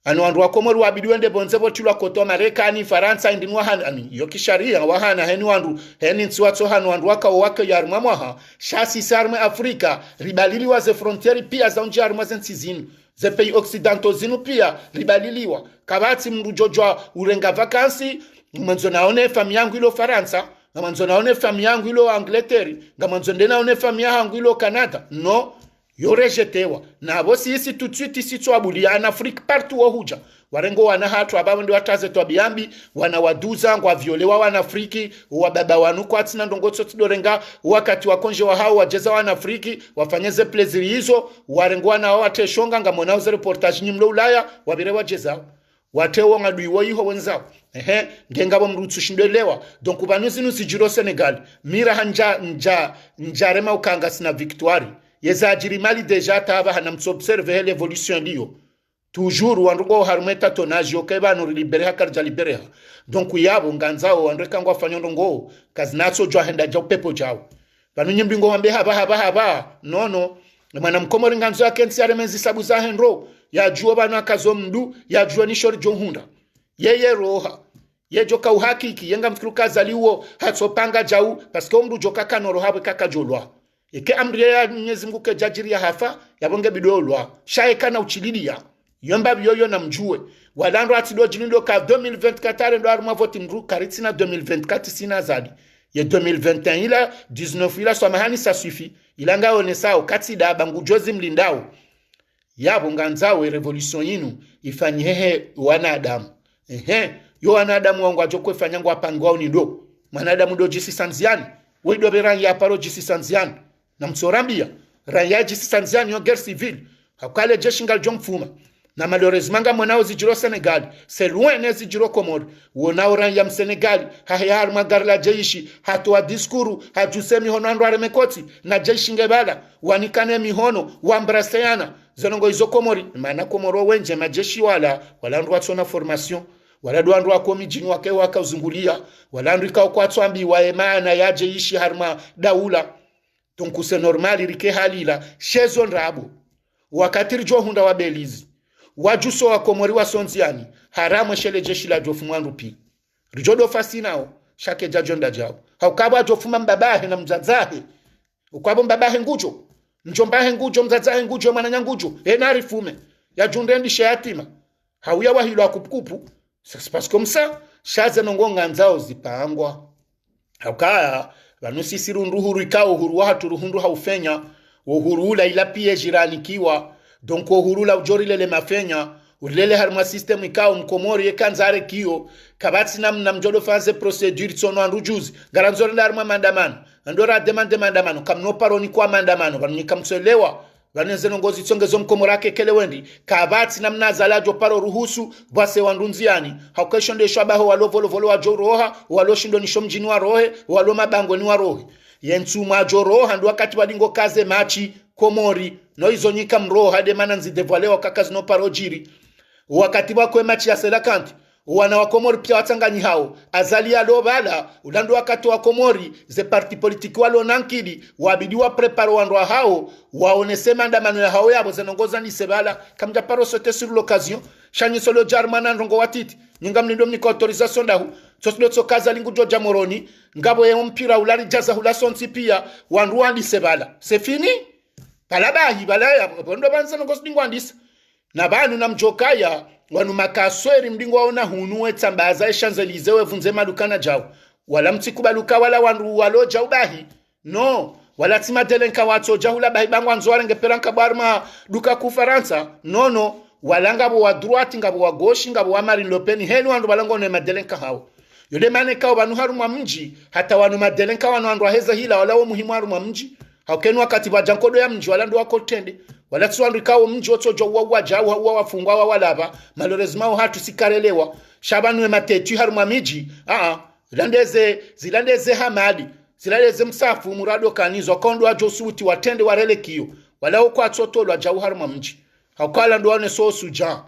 [SPEAKER 1] anu wandu wa Komori wabidi wende bonzebo tilwa koto Marekani Faransa indinwa hani yokisharia wahana heni wandu heni ntsiwatso hanu wandu waka yarumwa mwaha shasi sarme Afrika ribaliliwa ze frontieri pia za unji yarumwa zensizinu ze pays occidentaux zinu pia ribaliliwa kabati mrujojwa urenga vakansi mwanzo naone fami yangu ilo Faransa ngamanzo naone fami yangu ilo Angleterre ngamanzo naone fami yangu ilo Canada no yo rejetewa na abo sisi tout de suite isi twabulia en Afrique partout wahuja warengo wana hatu ababo ndi wataze twabiambi wana waduza ngwa violewa wana Afriki wa baba wanu kwa tina ndongotso tidorenga wakati wakonje wa hao wajeza wana Afriki wafanyeze plaisir hizo warengo wana wateshonga ngamona uze reportage nyimlo Ulaya wabire wajeza watewo ngaduiwo yiho wenzao ngengabo mrutsu shindelewa donc banuzi nusijiro Senegal mira hanja njarema ukanga sina victoire yezajiri mali deja taba hana mtsobserve l'évolution liyo toujours wandugo harumeta tonage okeba no libereha karja libereha donc yabo nganzao wandreka ngwa fanyondo ngo kazinatso jwa henda jwa pepo jao banu nyimbingo wambe haba nono mwana mkomori nganzo yake nsiare menzi sabu za henro ya juo banu akazo mdu ya juo ni shori jonhunda yeye roha ye joka uhakiki yenga mfiruka zaliwo hatsopanga jau paske omdu joka kanoro hawe kaka jolwa eke amri ya Mwenyezi Mungu ke jajiri ya hafa yabonge bidolwa shae kana uchilidia yomba biyoyo na mjue walandro atido jinindo ka 2024 ndo aruma voti mru karitina 2024 sina zadi ye 2021 ila 19 ila swamahani sa suffit ilanga onesao katida bangu jozi mlindao yabo nganzawe revolution yinu ifanyihehe wanadamu yo wanadamu wangu ajokwe fanyangu apangwao ni ndo mwanadamu do jisi sanziani wedo beran ya paro jisi sanziani na msorambia raya jisi sanziani yo guerre civile hakale jeshi ngal jomfuma na malheureusement nga mwanao zijiro Senegal c'est loin ne zijiro Komoro wonao ranya msenegali hahayar magarla jeishi hatwa diskuru hajusemi hono andware mekoti na jeshi ngebala wanikane mihono wambraseana zonongo izo Komori maana Komoro wenje majeshi wala ndwa tsona formation wala ndwa kwa mijini wake wakauzungulia wala ndika kwa twambi waemana yaje ishi harma daula donc c'est normal rike halila shezo ndrabu wakati rijo hunda wa Belize wajuso wa Komori wa sonziani haramu shele jeshi la jofu mwanrupi rijodo fasinao shake jajonda jao haukaba jofuma mbabahe na mzazahe ukwabo mbabahe ngujo njombahe ngujo mzazahe ngujo mananya ngujo enari fume ya jundendi sheyatima hauya wahilo akupukupu c'est parce comme ça shaze nongonga nzao zipangwa haukaya vanusi sirundu huru ikao huru wahatu ruhundu haufenya uhuru ula ila pie jirani kiwa donc uhuru la ujori lele mafenya ulele harma system ikao mkomori yekanzare kio kabati na mjodo fanze procedure tsono anrujuzi garanzore la harma mandamano andora demande mandamano kamno paroni kwa mandamano vanika mselewa vanenze nongozi tsongezo mkomorake kele wendi kabati na mnazalajo paro ruhusu bwase wandunziani haukesho ndesho abaho walovolo wa joroha waloshindo nisho mjini wa rohe walo mabango ni wa rohe yentu majoroha ndo wakati wadingo kaze machi Komori no izonyika mroho hade mana nzidevalewa kaka zino parojiri wakati wakwe machi ya selakanti wana wa Komori pia watanganyi hao azali ya lobala ulando wakati wa Komori ze parti politiki walo nankidi wabidi wa preparo wandwa hao waonese mandamano ya hao yabo zenongoza ni sebala kamja paro sote sur l'occasion shanyi solo jarmana ndongo watiti nyinga mlindo mniko autorisation dahu tosilo tsokaza lingu joja moroni ngabo ya mpira ulari jaza hula sonti pia wandwa ni sebala c'est fini palabahi balaya bondo banza ngosdingwa ndisa na banu na mjokaya wanu makasweri mdingo waona hunuwe tambaza eshanzelize wevunze madukana jao wala mtikubaluka wala wandu waloja ubahi no wala timadelenka wato jahula bahi bangwa nzware ngeperanka barma duka ku Faransa no wala ngabo wa droite ngabo wa gauche ngabo wa Marine Le Pen helu wandu balango ne madelenka hao yode mane kao banu haruma mji hata wanu madelenka wanu wandu heza hila wala wo muhimu haruma mji haukenu wakati wajankodo ya mji wala ndo wako tende wala tsuandu ikawo mji otojo wawaja wafungwa wawalaba malorezima hatu sikarelewa shabanu ematetu haruma miji zilandeze hamadi zilandeze msafu murado kanizwa kondo wajo suti watende warele kiyo wala uko atotolo wajawu haruma mji haukala ndo wane so suja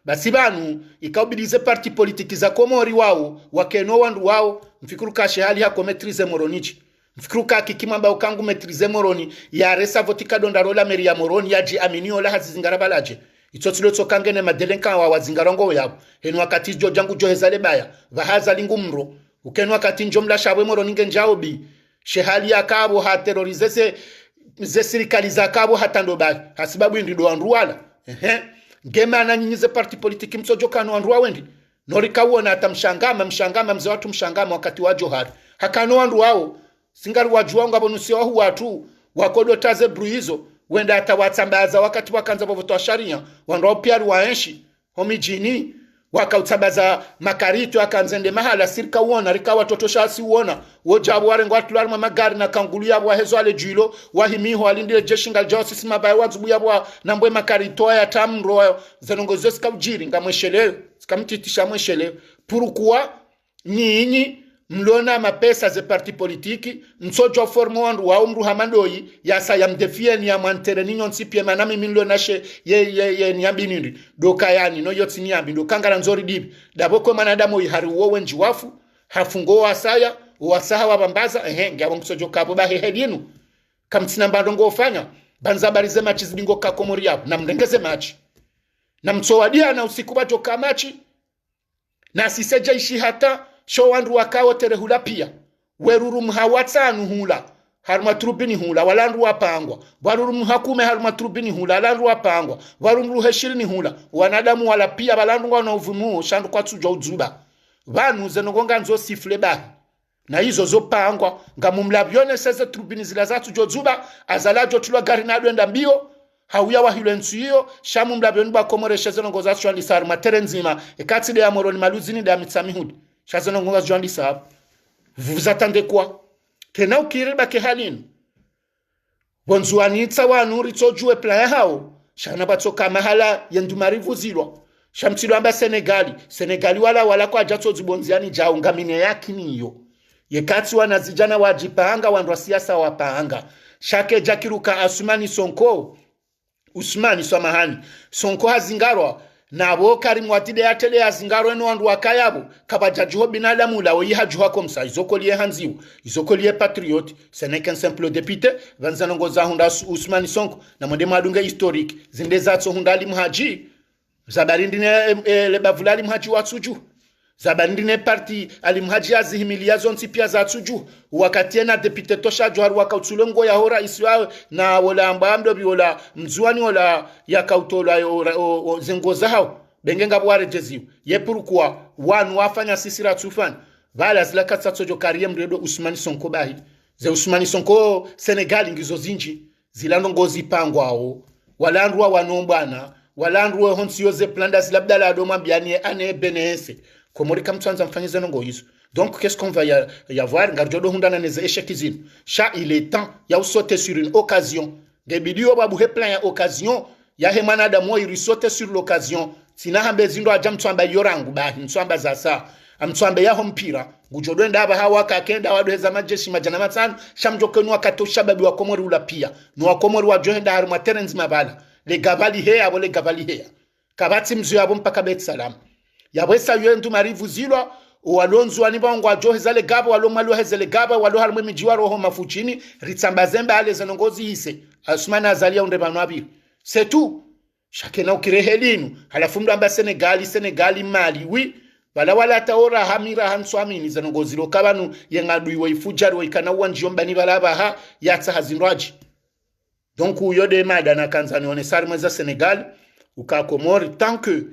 [SPEAKER 1] basi banu ikaobidize parti politiki za Komori wao wakeno wandu wao mfikuru kashe hali hako metrize moronichi mfikruka kikimamba ukangu metrize moroni ya resa votika dondarola meri ya moroni yaji aminio la hazingara balaje itsotilo tsokangene madelenka wa wazingarongo yabo henu wakati jo jangu jo hezale baya vahaza lingu mro ukenu wakati njomla shabwe moroni ngenjaobi shehali yakabo ha terrorize ze serikali za kabo hatando baya hasibabu ndido andruala ngema ananyinyize parti politiki msojo kanu andruwa wendi norikawona atamshangama mze watu mshangama wakati wa Johari hakano andu wao singari wajuwa ngabo nusiwa hu watu wakodo taze bruizo wenda atawatambaza wakati wakanza bovoto wa sharia wanda opiari waenshi homijini wakautambaza makarito akanzende mahala sirika uona rika watoto shasi uona wojabu warengo watularima magari na kangulu yabu wahezo ale juilo wahimiho alindile jeshinga jawasi sima bae wazubu yabu nambwe makarito ya tamro zenongozo sika ujiri nga mwesheleo sika mtitisha mwesheleo purukuwa nyinyi mlona mapesa ze parti politiki nsojo formo wandu wa umru hamandoi ya saya mdefie ni ya mantere ninyo nsipie manami minlo nashe ye nyambi nindi doka yani no yotsi nyambi do kangara nzori dibi daboko manadamu ihari wowe njiwafu hafungo wasaya wasaha wabambaza ngabo msojo kapo bahe hedinu kamtsina mbandongo ofanya banza barize machi zibingo kakomori yapo na mdengeze machi na mtsowadia na usiku bato kamachi na siseja ishi hata sho wandu wakawo terehula pia weruru mhawatsanu hula haruma trubini hula walandu wapangwa waruru mhakume haruma trubini hula walandu wapangwa waruru heshirini hula wanadamu wala pia walandu wana uvumu shandu kwa tsujo udzuba vanu zenongonga nzo sifle bahi na hizo zopangwa nga mumlavyone seze trubini zila zatu jozuba azalajo tulwa gari nadu enda mbio hauya wahilo nsuyo shamu mlavyoni bakomore shezeno ngoza chwandi saru materenzima ekati de amoroni maluzini de amitsamihudi shazeno ngoza chwandi saru vous attendez quoi tena ukiriba kehalinu bonzuanitsa wanuri tsojue plan hao shana batsoka mahala yendumarivu zilwa shamtilo amba Senegali wala kwa jatso zibonziani jao ngamine yakiniyo yekati wanazijana wajipanga wandu wa siasa wapanga shake jakiruka Usmani Samahani Sonko hazingarwa nabo Karim Watide yatele hazingarwa no wandu wakayabo kabajajuho binadamu lawo yihajuha komsa izokoliye hanziwo izokoliye patriote ce n'est qu'un simple député vanzanongo za hunda Usmani Sonko na mwende madunga historique zinde zatso hundali mhaji zabarindine le bavulali mhaji watsuju zabarindine parti alimhaji azihimilia zonsi pia zatsuju wakati na député tosha johar wakautsulongo ya hora iswa na wala ambamdo bi wala mzuani wala yakautola zengoza hao bengenga bware jeziu yepurukwa wanu wafanya sisira tsufan vala zilaka tsatsojo kariem redo Usmani Sonko bahi ze Usmani Sonko Senegal ngizo zinji zilandongozi pangwao walandwa wanombana walandwa honsiyoze plandas labdala adoma bianie ane benese komori kamtsanza mfanyize nongo hizo. Donc qu'est-ce qu'on va y avoir ngarjodo hundana neze eshekizin cha il est temps ya sauter sur une occasion de bidio babu he plan ya occasion ya he manada mo il sauter sur l'occasion sina hambe zindo ajamtsamba yorangu bahi mtsamba za sa amtsamba ya hompira ngujodo ndaba hawa kakenda wadoheza majeshi majana matano shamjokenu akatosha babi wa komori ula pia no wa komori wa johenda haru materenzi mabala le gavali he abo le gavali he kabati mzu yabo mpaka Bet Salam yabwesa yendu marivu zilwa walonzu wanibangwa joheza le gaba walomalo hezele gaba walo harmwe mijiwa roho mafuchini ritsambazemba ale zanongozi hise Asumana azalia unde banwabi c'est tout chakena ukirehelinu halafu mdamba Senegali Mali oui wala taora hamira hanswamini zanongozi lokabanu yengadui waifujari waikana wanjomba ni balaba ha yatsa hazinraji donc uyode mada na kanzani onesari mweza Senegal ukakomori tant que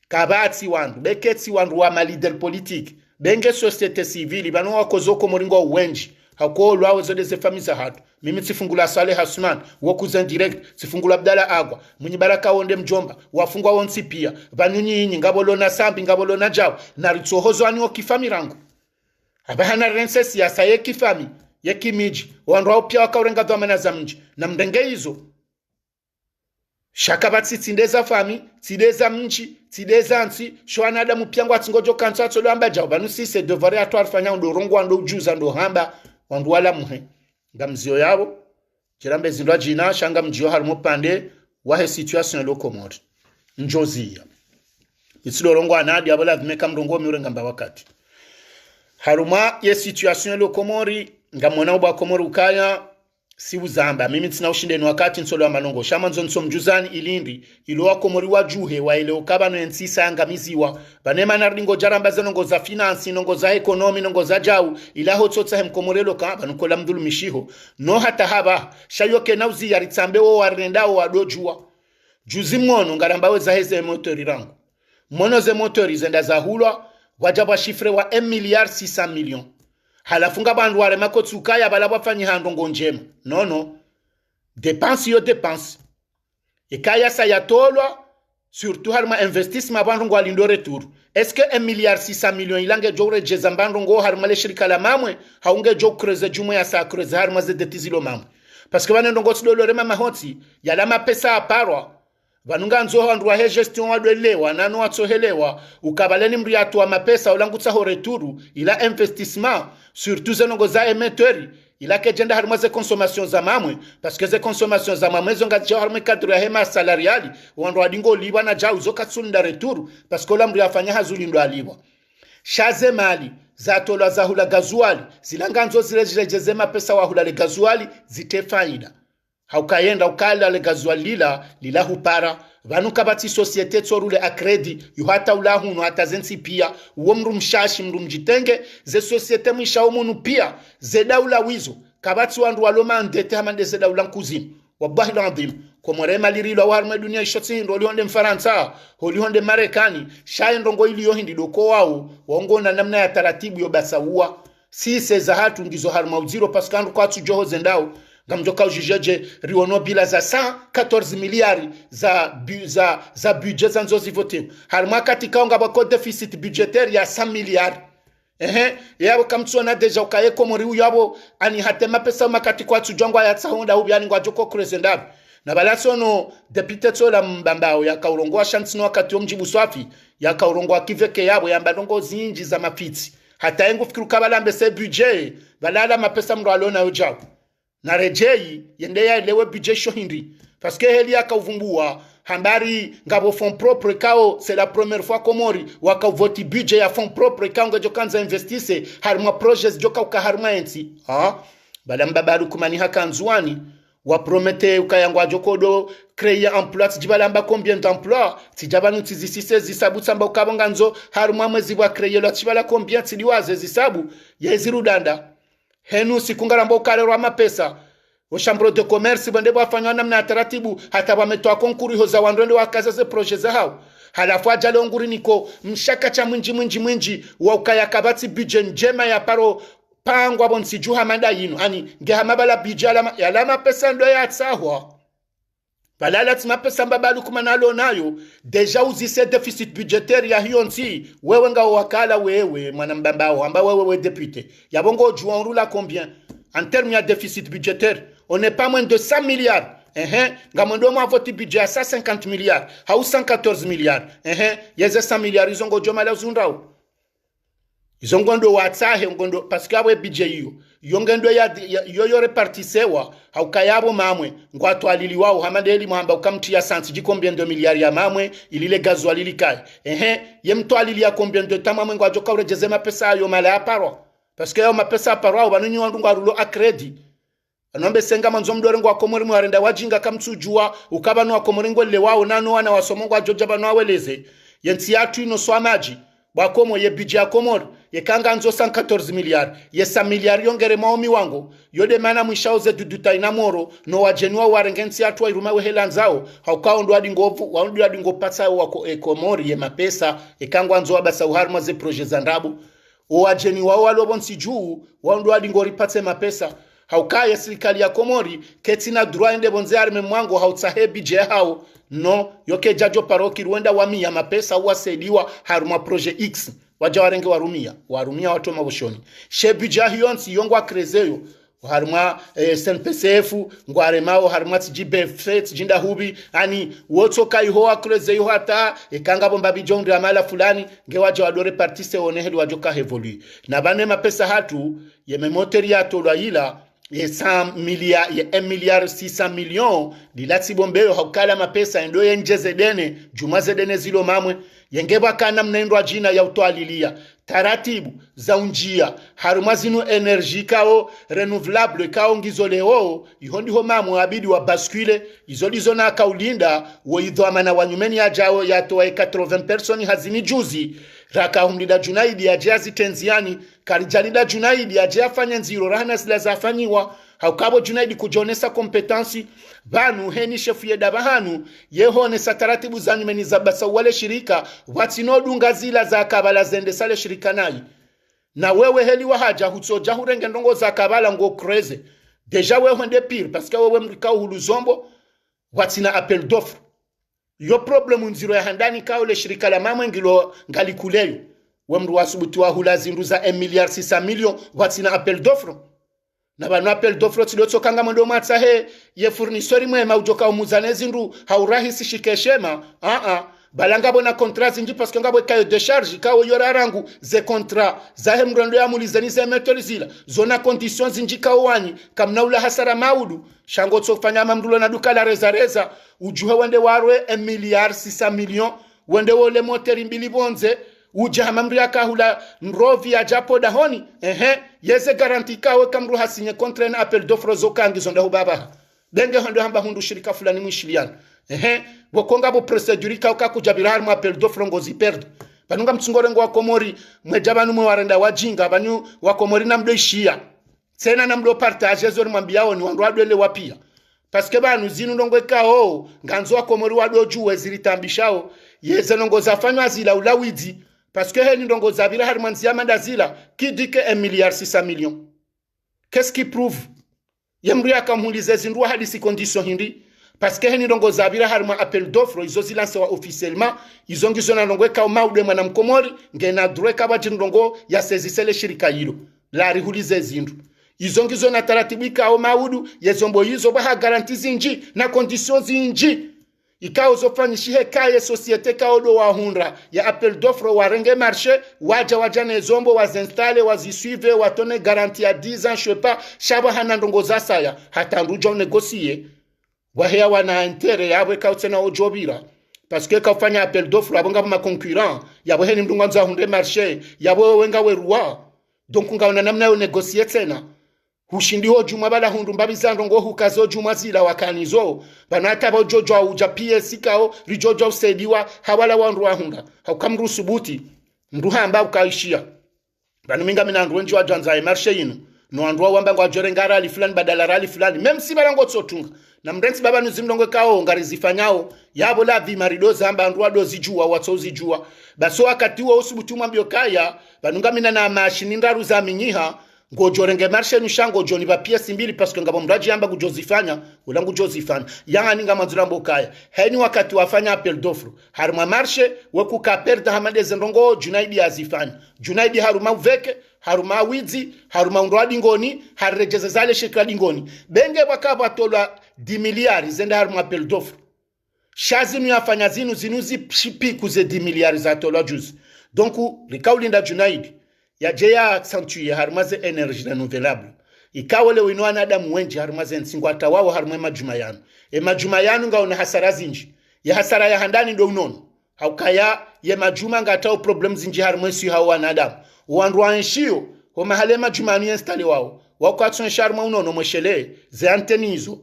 [SPEAKER 1] kabati wandu beketi wandu wa leader politique benge société civile bano wakozoko moringo wenji hako lwawe zode ze famisa hatu mimi tifungula Saleh Hasman wokuzen direct tifungula Abdalla Agwa munyibaraka wonde mjomba wafungwa wonsi pia banyunyi ngabolona sambi ngabolona jaw na ritsohozo ani okifamirangu abahana rense siasa yekifami yekimiji wandu pia wakaurenga dhamana za mji na mdenge hizo shakabatsi tsindeza fami tsideza mnchi tsideza nsi shwanada mupyango atsingojo kantsatso lamba jaw banusi c'est devoir à toi fanya ndo rongo ndo ujuza ndo hamba wandu wala muhe ngamzio yabo kirambe zindwa jina shanga mjio harimo pande wahe situation lokomori njozia itsilo rongo anadi abala vimeka mrongo miurenga mba wakati haruma ye situation lokomori ngamona uba komori ukaya si uzamba mimi tina ushinde ni wakati nsolo wa manongo shamanzo nsomjuzani ilindi ilo wakomori wajuhe wa ile ukabano ensisa angamiziwa banema naringo jaramba zenongo za finance nongo za ekonomi nongo za jau ilaho tsotsa hemkomorelo kaba nukola mdulu mishiho no hata haba shayoke nauzi yaritsambe wo warendao wadojua juzi mwono ngarambawe za heze motori rangu mwono ze motori zenda za hulwa wajaba shifre wa 1 milliard 600 millions halafunga bandu wale makotsukaya balabwa fanyi handongo njema no dépense yo dépense ekaya sa yatolwa surtout harma investissement bandu ngwali ndo retour est-ce que 1 milliard 600 millions ilange jore jeza bandu ngo harma le shirika la mamwe haunge jo kreze jumo ya sa kreze harma ze detizilo mamwe parce que banendo ngo tsidolo rema mahotsi yala mapesa aparwa vanunga nzo handu wa gestion wadelewa nano watsohelewa ukabaleni mri atwa mapesa ulangutsa ho returu ila investissement surtout zenongo za emeteri ila kejenda harimo ze consommation za mamwe parce que ze consommation za mamwe zonga jo harimo cadre ya hema salariali wandu wadingo liwa na jau zokatsunda returu parce que lamri afanya hazuli ndo aliwa shaze mali za tola za hula gazuali zilanganzo zirejeze mapesa wa hula le gazuali zite faida haukayenda ukala le gazuali lila hupara vanuka bati societe tsorule a kredi yuhata ulahunu hata zensi pia uwo mru mshashi mru mjitenge ze societe mwisha umunu pia ze daula wizo kabati wandu waloma ndete hamande ze daula nkuzini wabahi landim kwa mwarema lirilo warme dunia ishotsi hindo olihonde mfaransa olihonde marekani shaye ndongo ili yohindi doko wao waongona namna ya taratibu yobasa uwa si za hatu ndizo harma uziro paskandu kwa tu joho zendao ngamjoka ujijeje riono bila za 114 miliari za budget za nzozi vote harma katika onga bako deficit budgetaire ya 100 miliari yabo kamtsona deja ukaye komori uyabo ani hatema pesa makati kwa tujongwa ya tsahonda ubyani ngwa joko krezendab na balasono depute tsola mbambao ya kaurongo shantino wakati omjibu swafi ya kaurongo akiveke yabo ya mbadongo zinji za mapitsi hata yengu fikiru kabalambe se budget balala mapesa mro alona ujao na rejei yende ya lewe budget shohindi parce que heli akauvumbua hambari ngabo fond propre kao c'est la première fois komori waka voti budget ya fond propre kao ngajo kanza investise harma projets joka ukaharma enti bala mbabaru kumani hakanzwani wa promete ukayangwa jokodo créer emploi tibalamba combien d'emplois tijabanu tizisise zisabu tsamba ukabonga nzo harma mwezi wa créer la tibala combien tiliwaze zisabu yezirudanda henu sikungarambo ukarerwa mapesa Oshambro de commerce bande bafanywa namna taratibu hata wametoa konkuri hoza wandwende wakaza ze projet za hao halafu ajalo nguri niko mshaka cha mwinji wa ukaya kabati budget njema ya paro pangwa bonsi juha manda yinu ani ngehamabala bijala ya lama pesa ndo ya tsahwa balala tima pesa mbabalu kumanalo nayo deja uzise deficit budgetaire ya hionsi wewe nga wakala wewe mwana mbambao amba wewe député yabongo juwa nrula combien en termes de déficit budgétaire on n'est pas moins de 100 milliards. Gamondo ma vote budget à 150 milliards. Ou 114 milliards. Yeze 100 milliards. Ils ont go jomala zundrao. Ils ont gondo watsahe ngondo parce que awe budget yo. Yongendo ya yo repartisewa. Haukayabo mamwe. Ngwatu alili wao hamadeli mwamba ukamti ya santi ji combien de milliards ya mamwe ilile gazo alili kai. Yemto alili ya combien de tamamwe ngwajoka urejeze mapesa yo mala aparo. Parce que yo mapesa aparo banunyi wandu ngarulo akredi. Anombe senga manzo mdore ngwa komori mwarenda wajinga kamtsujua ukaba no komori ngwele wao nano wana wasomongwa joja bano aweleze yenti yatu ino swamaji bakomo ye budget ya komori ye kanga nzo 114 milliards ye 100 milliards yongere maomi wango yode mana mwishauze duduta inamoro no wajenua warengensi yatu wa irumawe helanzao haukao ndo adi ngovu waundu adi ngopatsa wako komori ye mapesa ye kangwa nzo wabasa uharma ze projet zandabu wajeni wao walobonsi juu waundu adi ngoripatse mapesa haukaya serikali ya Komori ketina droit inde bonze arme mwango hautsahe bije hao no yoke jajo paroki Rwanda wamia mapesa wasaidiwa haruma projet X waja warenge warumia watu maboshoni she bije hionsi yongwa krezeyo haruma SNPCF ngware mao haruma TGBF jinda hubi ani woto kai hoa krezeyo hata ekanga bomba bijondi amala fulani ngewaja wadore partise oneheli wajoka hevolui na bane mapesa hatu yememoteri ya tolwa ila ye 100 milliards ye 1 milliard 600 millions dilati bombeyo haukala mapesa endo yenjeze dene jumaze dene zilo mamwe yengeba kana mnaendwa jina ya utwalilia taratibu za unjia harumazinu energy kao renouvelable kao ngizoleo ihondi ho mamwe abidi wa bascule izolizo na kaulinda wo idhoamana wanyumeni ajao ya toa 80 personi hazini juzi raka humlida Junaidi ya jazi tenziani karijalida Junaidi ya jafanya nziro rahana sila zafanyiwa haukabo Junaidi kujonesa kompetansi banu heni shefu yeda bahanu yehone sataratibu zanyumeni za basa wale shirika watinodu zila za kabala zende sale shirika nai na wewe heli wahaja hutsoja hurenge ndongo za kabala ngo kreze deja wewe nde pire parce que wewe mrikao huluzombo watina appel d'offre yo problemu nziro ya handani kao le shirika la mamwe ngilo ngalikuleyo wemru wasubutu wa hula zindu za 1 milliard 600 millions watina appel d'offre na banu appel d'offre tidotso kanga mwendo matsa he ye fournisseur mwema ujoka umuzanezi ndu haurahisi shikeshema balanga bona contrat zinji parce que ngabo cahier de charge kawo yorarangu ze contrat za hemrondo ya mulizani ze metolizila zona conditions zinji kawani kamna ula hasara maudu shango tsofanya mamdulo na duka la reza ujuhe wende warwe 1 milliard 600 millions wende wole moteri mbili bonze uja mamri akahula nrovi ya japo dahoni yeze garanti kawe kamru hasinye contre na appel d'offre zokangi zonda hubaba denge hondo hamba hundu shirika fulani mwishiliana bokonga bo procedure ka kujabira harimo appel d'offre ngozi perde banunga mtsungore ngo wakomori mwejabanu mwe warenda wajinga banyu wakomori namdo ishia tena namdo partage zori mwambiao ni wandu adwele wapia parce que banu zinu ndongwe kao nganzo wakomori wadoju weziritambishao yeze ndongo zafanywa zila ulawidi parce que heli ndongo zabira harimo nziyama ndazila qui dit que 1 milliard 600 millions qu'est-ce qui prouve yemri akamulize zindu hadi si condition hindi parce que heni ndongo zabira harimo appel d'offre izo zilanse wa officiellement izo ngizo na ndongo ka maude mwana mkomori ngena droit ba ndongo ya sezisele shirika hilo la rihulize zindu izo ngizo na taratibika au maudu yezombo hizo ba garantie zinji na conditions zinji ikao zofanyishihe kaye societe kaodo wa hundra ya appel d'offre wa renge marché waja nezombo wazinstale wazisuive watone garantie ya 10 ans je sais pas shaba hana ndongo za saya hata ndujo negocier wahea wana intere yabwe kautsena ojobira parce que kafanya appel d'offre abonga ma concurrent yabo heni mdunga nza hunde marché yabo wenga werua donc ngaona namna yo negocier tena hushindi ho juma bala hundu mbabiza ndongo hukazo juma zila wakanizo banata bojojo uja PS kao rijojo usediwa hawala wandu wa hunda haukamru subuti nduha amba ukaishia banu minga mina ndu wenji wa janza marché yinu no andwa wamba ngwa jorengara ali fulani badala rali fulani même si balango tsotunga na mrensi baba nuzimdongo kao ngarizifanyao yabo la vi maridoza amba andwa dozi jua watsozi jua baso wakati wa usubuti mwambio kaya banunga mina na mashini ndaru za minyiha ngojorenge marché nushango joni ba pièce mbili parce que ngabo mraji amba kujozifanya ulangu jozifanya yanga ninga manzurambo kaya heni wakati wafanya appel d'offre haruma marché weku ka perde hamadeze ndongo Junaidi azifanya Junaidi haruma uveke haruma wizi haruma ndwadi ngoni harejeze zale shekali ngoni benge bakaba tola 10 milliards zenda haruma appel d'offre shazinu yafanya zinuzi piku ze 10 milliards za tola juzi donc likaulinda Junaidi ya jeya accentuer harmaze energy renouvelable ikawole winwana adamu wenji harmaze nsingo atawawo harmwe majumayano majumayano ngaona hasara zinji ya hasara ya handani ndo unono haukaya ye majuma ngatao problem zinji harmwe si hawa na adamu wandu anshio ho mahale majumani installe wao wakatson sharma unono mweshele ze antenizo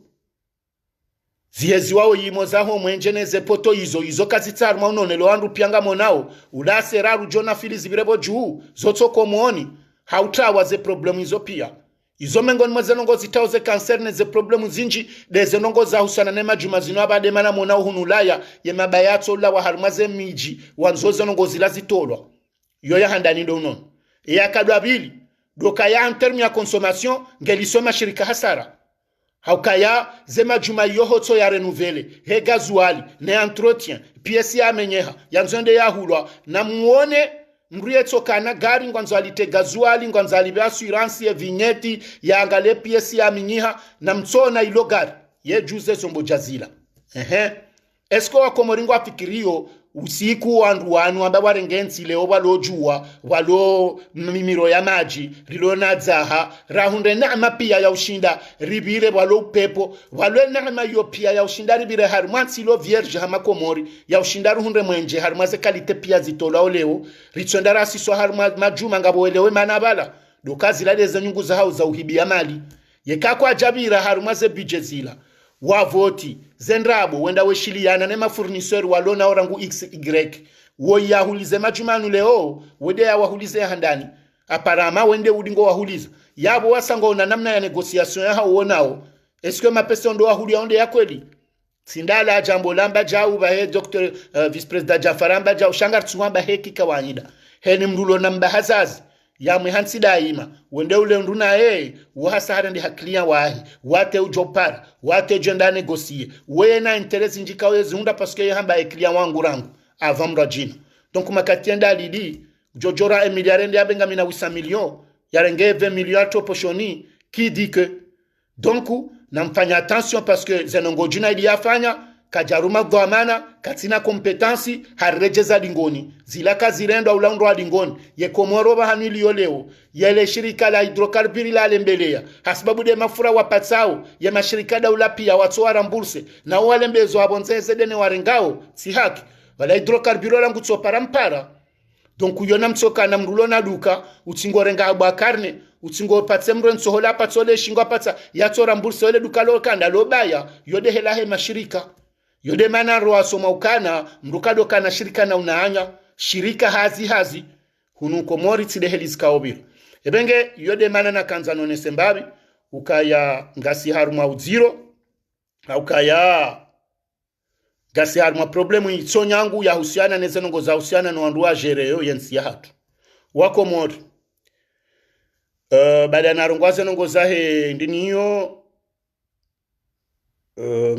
[SPEAKER 1] ziyezi wao yimo zaho mwenjeneze poto izo kazitsarma unonelo wandu pianga monao ulase raru jona filizi birebo juu zotoko muoni hautawa ze problemu izo pia izo mengoni mwazenongo zitauze kanserne ze problemu zinji deze nongo za husana nema jumazino abade mana monao hunulaya ye mabayato ula wa harumaze miji wanzoze nongo zilazitolwa yoya handani ndo unono ya kadwabili doka ya en terme ya consommation ngelisoma shirika hasara haukaya zema juma yohotso ya renouveler he gazuali ne entretien pièce ya menyeha yanzende ya hulwa na muone mrieto kana gari ngwanzo alite gazuali ngwanzo alibe assurance ya vignette ya angale pièce ya menyeha na mtsona ilo gari ye juze sombo jazila esko wakomoringo afikirio usiku wandu wanu amba warengensi leo walojua walo mimiro ya maji rilona zaha rahunde neema pia ya ushinda ribire walo upepo walo neema yo pia ya ushinda ribire harmansi lo vierge hamakomori ya ushinda ruhunde mwenje harmaze kalite pia zitola oleo ritsonda rasiso harma majuma ngabo elewe manabala dokazi ladeze nyungu za hau za uhibia mali yekako ajabira harmaze bijezila wavoti zendrabo wenda weshiliana ne mafurnisseur walona orangu XY wo yahulize majumanu leo wede ya wahulize handani aparama wende udingo wahuliza yabo wasango na namna ya negotiation ya hao nao est-ce que mapesa ndo wahulia onde ya kweli sindala jambo lamba jau ba he Dr. Vice President Jafaramba jau shangar tswamba heki kawanyida heni mrulo namba hazazi ya mwehansi daima wende ule nduna wahasa ndi haklia wahi wate ujopara wate jenda negocie wena interesi njika wezi hunda paske hamba eklia wangu rangu avamra jina donc makatienda lidi jojora emiliare ndi abenga mina 800 millions yarenge 20 millions to poshoni qui dit que donc namfanya attention parce que zenongo juna iliyafanya kajaruma dhamana katina kompetensi harejeza dingoni zilaka zirendo ulaundo dingoni ye komoro bahanili yoleo yele shirika la hidrokarburi la lembelea hasababu de mafura wapatsao ye mashirika daula pia watoa mburse na wale mbezo abonzeze dene warengao si haki wala hidrokarburi la ngutso mpara donc yona mtsoka na mrulo na duka utsingorenga abwa karne utsingo patse mro nsohola patsole shingo patsa yatora mburse wele duka lo kanda lo baya yode hela he mashirika yode mana roa soma ukana mrukado kana shirika na unaanya shirika hazi hunu komori tside helizika obiro ebenge yode mana na kanzano nesembabi ukaya ngasi haruma uziro ukaya ngasi haruma problemu itsonyangu ya husiana nezenongo za husiana no andua jereo yensi ya hatu wako mori baada na rongwaze nongo zahe ndiniyo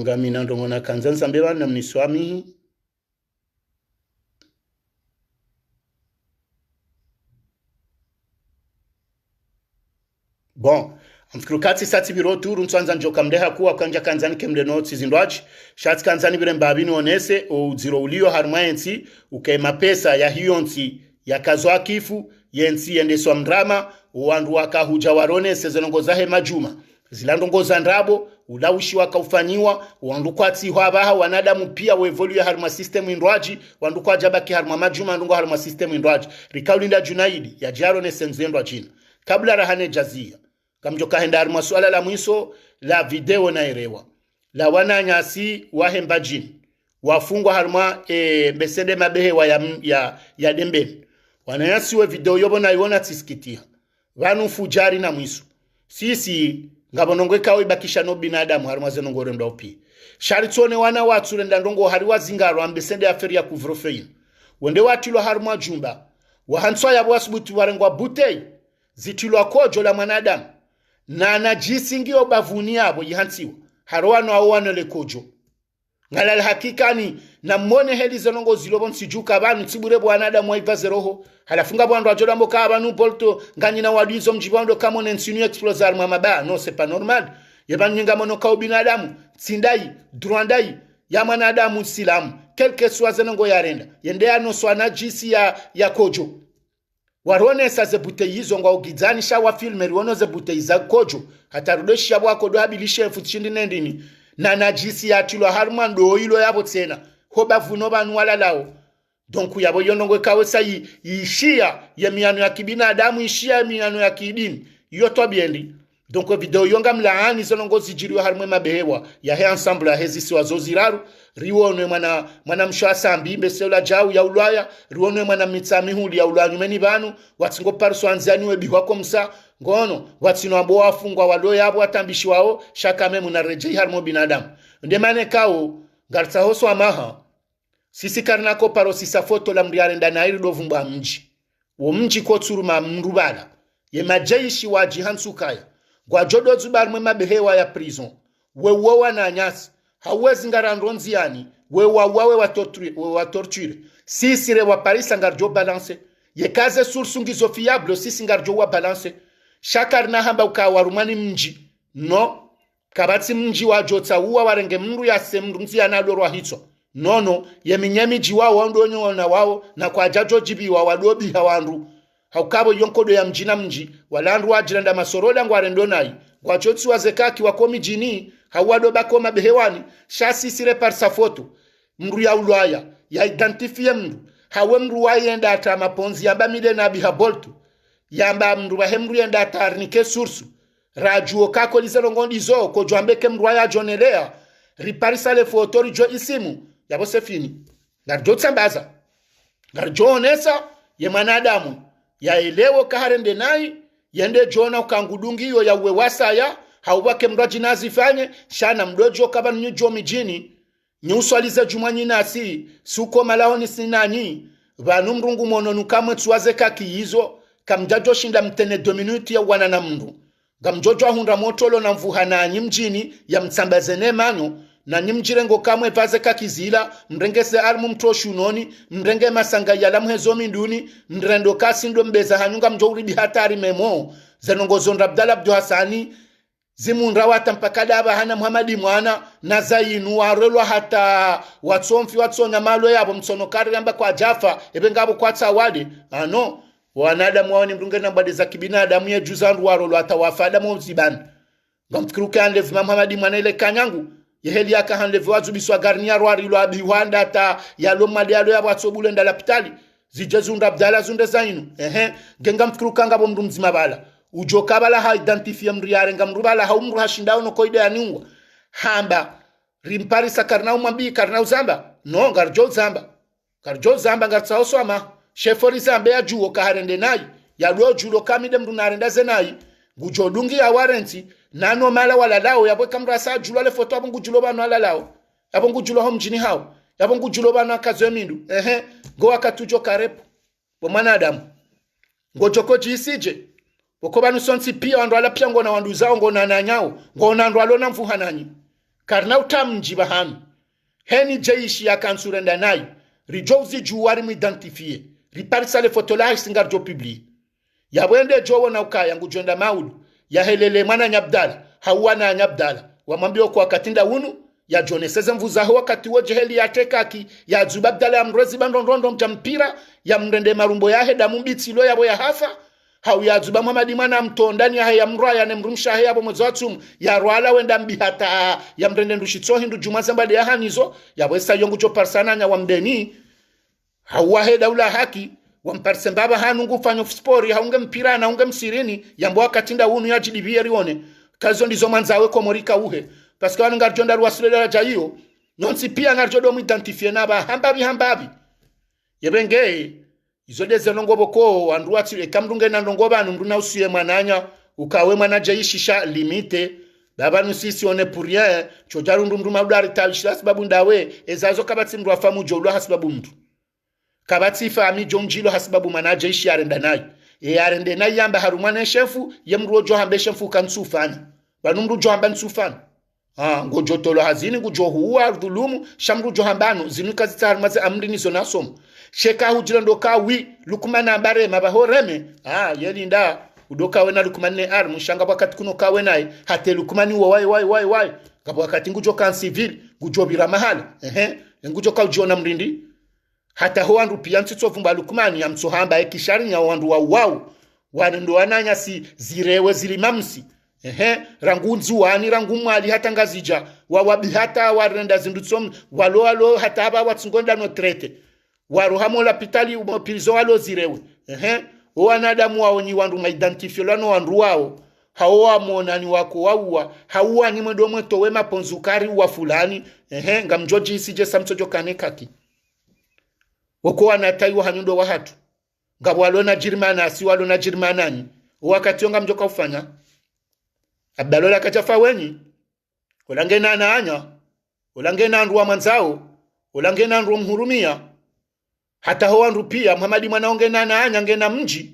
[SPEAKER 1] ngamina ndongona kanzansa mbeba na mniswami bon amfikrukati sati biro turu ntwanza njoka mdeha kuwa kanja kanzani kemle noti zindwachi shati kanzani bire mbabini onese o ziro ulio harmaensi ukema pesa ya hiyonsi ya kazwa kifu yensi yendeswa mdrama uandu wakahuja warone sezenongo zahe majuma zilandongo za ndrabo ulawishi wakaufanyiwa wandukwati hwabaha wanadamu pia wevolue harma system indwaji wandukwa jabaki harma majuma ndongo harma system indwaji rikaulinda junaidi ya jaro ne senzendwa jina kabla rahane jazia kamjoka henda harma swala la mwiso la video na erewa la wananyasi wahemba jini wafungwa harma besede mabehewa ya dembeni wananyasi we video yobo na iwona tisikitia vanu fujari na mwiso sisi ngabonongwe kawe bakisha no binadamu haruma zenongore mdopi sharitsone wana watu renda ndongo hari wazingaro ambesende aferi ya kuvrofein wende watilo haruma jumba wahanswa ya bwasubutu warengwa butei zitilo kojo la mwanadamu na najisi bavuni yabo yihansiwa harwano awana le kojo ngala hakikani na mone heli zenongo zilobon sijuka banu tibure bwanadamu waivaze roho halafunga bwandu ajoda mboka abanu polto nganyina wadizo mjibwando kama nensinu explosar mama no c'est pas normal yebanyinga mono ka binadamu tsindai drwandai ya mwanadamu silamu quelque soit zenongo yarenda yende ano swana jisi ya kojo warone sa zebute yizo ngo gizani sha wa filme riwono zebute iza kojo hatarudoshi yabo akodo habilishe futshindi nendini na najisi ya tilo harmando ilo yabo tsena hoba vuno banu wala lao donc yabo yonongwe kawe sayi ishia ya miano ya kibinadamu ishia ya miano ya kidini yoto biendi donc video yonga mlaani zonongo zijiriwa harmwe mabehewa ya he ensemble ya hezi siwa zoziraru riwonwe mwana mshwa sambi mbesela jau ya ulaya riwonwe mwana mitsami huli ya ulaya nyumeni banu watsingo parso anziani webi wako msa ngono watsino abo wafungwa walo yabo atambishi wao shaka memu na rejei harmo binadamu ndemane kao ngartsa hoso amaha sisi karnako paro sisa foto la mriare ndanairi dovumba mji wo mji ko tsuruma mrubala ye majeishi wa jihansukaya gwa jodo zubarmwe mabehewa ya prison we wowa na nyasi hawezi ngarandonzi yani we wawe wa torture sisi re wa Paris ngarjo balance ye kaze sursungizo fiable sisi ngarjo wa balance shakarna hamba ukawarumani mji no kabati mji wa jota uwa warenge mru ya semrunzi analorwa hitso nono ye minyemi jiwa wondonyo na wao na kwa jajo jibi wa wadobi hawandu haukabo yonkodo ya mjina mji walandu wajiranda masorola ngwarendo nai kwa chotsi wazekaki wakomi jini hawado bakoma behewani shasi sire par sa foto mru ya ulaya ya identifie mru hawe mru wa yenda ata maponzi yamba mide na bihaboltu yamba mru wa hemru yenda atarnike sursu rajuo kako lizelongondi zo ko jwambeke mru wa ya jonelea riparisa le foto rijo isimu yabo sefini garjo tsambaza garjo onesa ye manadamu ya elewo kaharende nai yende jona ukangudungi yo ya uwewasa ya hauwake mraji nazifanye shana mdojo kaba njujo mijini nyuswalize jumanyi nasi suko malaoni sinani vanu mrungu mononu kamwe tuwaze kaki hizo kamjajo shinda mtene 2 minuti ya wana na mndu gamjojo ahunda motolo na mvuhana mjini ya mtsambazene manyo na nimjirengo kamwe vaze kakizila mrengese almu mtoshunoni mrenge masanga yala mhezo minduni mrendo kasi ndo mbeza hanyunga mjouri bihatari memo zenongozo Abdalla Abdu Hasani zimunra watampaka daba hana Muhammadi mwana na zainu warelwa hata watsomfi watsonya malo yabo mtsono kari yamba kwa Jafa ebengabo kwa tsawade ano wanadamu wao ni mrunge na mbade za kibinadamu ya juzandu warelwa hata wafada mozibani ngamfikiruke anlevu Muhammadi mwana ile kanyangu yeheli yaka hanlevu wazubiswa garnia rwari lo abiwanda hata yalo mali yalo yabo atsobule ndala pitali zijezunda Abdalla zunde zainu genga mfikiruka ngabo mndu mzima bala ujoka bala ha identifie mriare ngam rubala ha umru hashindao no koide aniwa hamba rimparisa karnau mabi karnau zamba no garjo zamba ngartsao swama shefori zamba ya juo kaharende nayi ya lo julo kamide mndu narenda zenayi gujodungi ya warranty nano mala wala lao yabwe kamra sa julo ale foto abungu julo bano ala lao abungu julo hom jini hao abungu julo bano akazwe mindu go akatujo karepo bo mwanadamu ngojoko jisije Boko banu sonsi pia wandu ala pia ngona wandu zao ngona na nyao ngona wandu alona mfuha nanyi karna utamji bahanu heni jeishi ya kansurenda nayi rijouzi juwari mwidentifie riparisa le fotolahi singar jo publie ya wende jowo na ukaya ngujonda maudu ya helele mwana Nyabdala hawana Nyabdala wamambio kwa katinda unu ya joneseze mvuzaho wakati woje heli ya tekaki ya Zuba Abdalla ya mrezi bandondondo mtampira ya mrende marumbo ya heda mumbitilo ya boya hafa hau ya Zuba Muhammadi mwana mtondani ya mrua ya nemrumsha ya bo mwazotum ya rwala wenda mbihata ya mrende ndushitso hindu jumazamba de ya hanizo ya wesa yongu jo parsana nya wamdeni hau heda ula haki wamparsembaba hanungu fanyo spori haunge mpira na unge msirini ya mboa katinda unu ya jidibia rione kazo ndizo manzawe komorika uhe paske wanu ngarjonda ruwasulela jayo nonsi pia ngarjodo mwidentifie naba hambabi yebenge izode zenongo boko wanduati kamdunge na ndongo banu mruna usiye mananya ukawe manaje ishisha limite baba nusisi one pour rien chojaru ndumdu mabdari tabishira sababu ndawe ezazo kabati mru afamu jolo hasibabu mtu kabati fami jonjilo hasibabu manaje ishi arenda nayi arende nayi yamba harumane shefu yemru jo hambe shefu kansufani banu mru jo hamba nsufani ngojo tolo hazini ngujo huwa dhulumu shamru jo hambano zinuka zitarumaze amri nizo nasomo sheka hujira ndoka wi lukumana bare mabahoreme yelinda udoka wena lukumane mushanga wakati kuno kawe naye hate lukumani wai kabo wakati ngujo kan civil ngujo bira mahali ngujo ka ujona mrindi hata ho andu pia ntso vumba lukumani ya msohamba ekishari nya wandu wau wanendo wananya si zirewe zilimamsi rangunzi wani rangumwali hata ngazija wawabi hata warenda zindutsom walo hata aba watsungonda no trete waruhamo la pitali umopirizo walo zirewe wanadamu wao ni wandu maidentifio lano wandu wao hawa monani wako waua hawa ni mwedomwe towe maponzukari wa fulani ngamjoji isije samsojo kanekaki wako wanataiwa hanyundo wa hatu ngabo walona jirmana si walona jirmanani wakati yonga mjoka ufanya Abdalola kachafa wenyi ulangena na anya ulangena nduwa manzao ulangena nduwa mhurumia hata hoa nrupia Muhammadi mwana ongena na anya ngena mji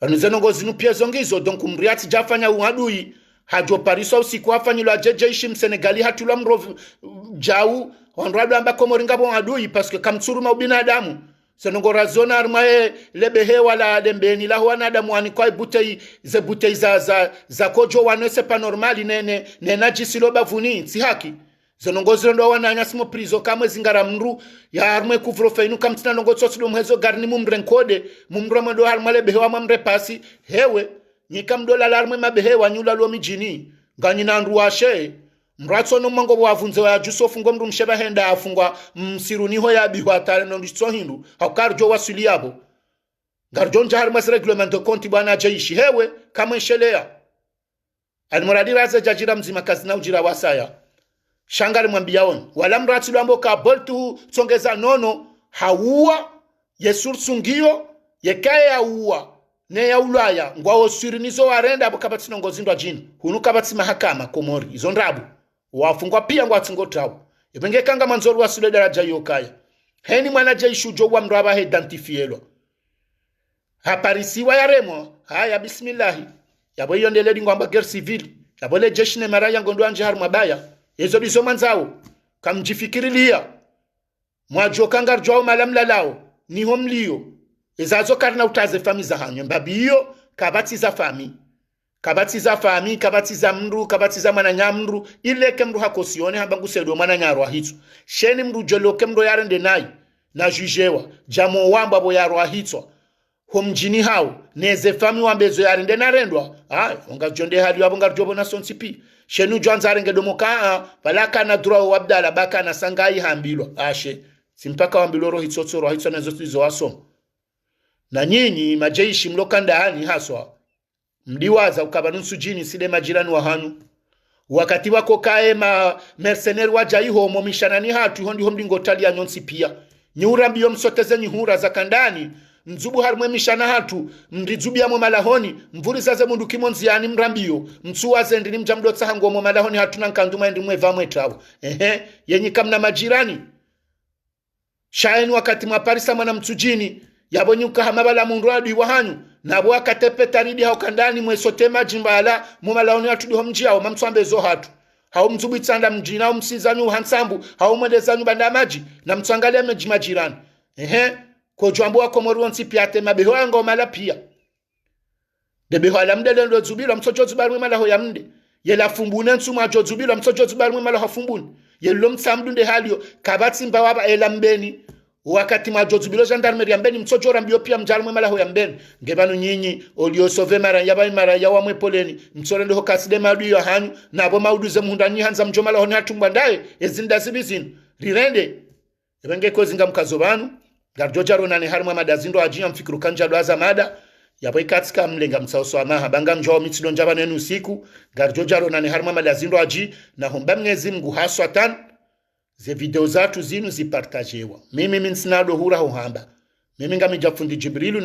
[SPEAKER 1] anuzenongo zinu pia zongizo donku mriati jafanya uadui hajo pariso usiku hafanyilo ajeje ishi msenegali hatula mrovu jau wanradu amba komoringabo uadui paske kamtsuru maubinadamu senongo razona armae lebehe wala dembeni la huwa nadamu wanikwa butei za kojo wanwese pa normali nena jisiloba vuni si haki senongo zirondo wananya simo prizo kamwe zingara mru ya armwe kufro feinu kamtina nongo tsosido mhezo garni mumrenkode mumro mwendo armwe lebehe wa mamre pasi hewe nyika mdola la armwe mabehe wanyula lo mijini nganyina nruwashe mratso no mango wavunze wa jusofu ngo mndu msheba henda afungwa msiruniho ya bihwatale no nditso hindu hakarjo wasuli yabo garjon jahar mas reglement konti bwana jaishi hewe kama shelea almuradi raza jajira mzima kazina ujira wasaya shangari mwambiaon wala mratsi lwambo ka boltu tsongeza nono hauwa yesur sungio yekaya uwa ne ya ulaya ngwao sirinizo warenda abo kabatino ngozindwa jini hunu kabati mahakama komori izo ndabu wafungwa pia ngwatsingotawo ibenge kanga manzoru wasule daraja yokaya heni mwana jaishu jo wa mraba he identifielo haparisiwa ya remo haya bismillah yabo yondele ngwamba guerre civile yabo le jeshi ne maraya ngondo anje har mabaya ezo bizo manzao kamjifikirilia mwajo kangar jo malamla lao ni homlio ezazo karna utaze famiza hanyo mbabiyo kabatiza fami kabatiza mndu kabatiza mwana nyamndu ile kemru hakosione habangu sedo mwana nyarwa hitso sheni mru jelo kemro yarende nayi na jujewa jamo wamba bo yarwa hitso homjini hao neze fami wambezo yarende narendwa onga jonde hali wabo ngarjobo na sonsipi shenu jwanza renge domoka balaka na dura wabdala baka na sangai hambilo ashe simpaka wambilo roho hitso na zote zo waso na nyinyi majeishi mlokanda hani haswa mdiwaza ukabanusu jini side majirani wa hanyu wakati wako kae mercenary wajaiho momishanani hatu hondi homdi ngotali ya nyonsi pia nyura mbiyo msoteze nyihura za kandani mzubu harumwe mishana hatu mrizubi ya malahoni mvuri zaze mundu kimonzi yani mrambiyo mtsuwa zendini mjamdotsa hangu wa malahoni hatu na nkanduma endi mweva mwetawo yenyi kamna majirani shaeni wakati mwaparisa mwana mtsujini yabonyi ukahamabala mundu adu wa hanyu nabo wakatepe taridi hao kandani mwesote majimbala mumalahoni hatu diho mjiao mamtswambezo hatu hao mzubu itsanda mjina hao msizanyu hansambu hao mwedezanyu banda maji na mtsangalia majirani kojwambo wako moruonsi piate mabeho ango mala pia debeho ala mdele ndo zubilo msojo zubarwe mala ho ya mde yela fumbune nsuma jo zubilo msojo zubarwe mala ho fumbune yelo msamdu nde halio kabati mbawaba ela mbeni wakati majo zubilo gendarmerie mbeni msojo rambio pia mjalwe mala ho ya mbeni ngebanu nyinyi olio sove mara ya wamwe poleni msore ndo kaside madu yo hanyu nabo mauduze muhundanyi hanza mjomala ho natumba ndaye ezinda zibizin rirende ebenge kozinga mkazo banu garjoja ronane harma madazindo ajia mfikiru kanja doaza mada yapo ikatika mlenga msauso amaha banga mjao mitsido njaba nenu siku garjoja ronane harma madazindo aji na homba mngezi mgu haswa tan ze video zatu zinu zipartajewa mimi minsinado hura hohamba mimi nga mijafundi Jibrilu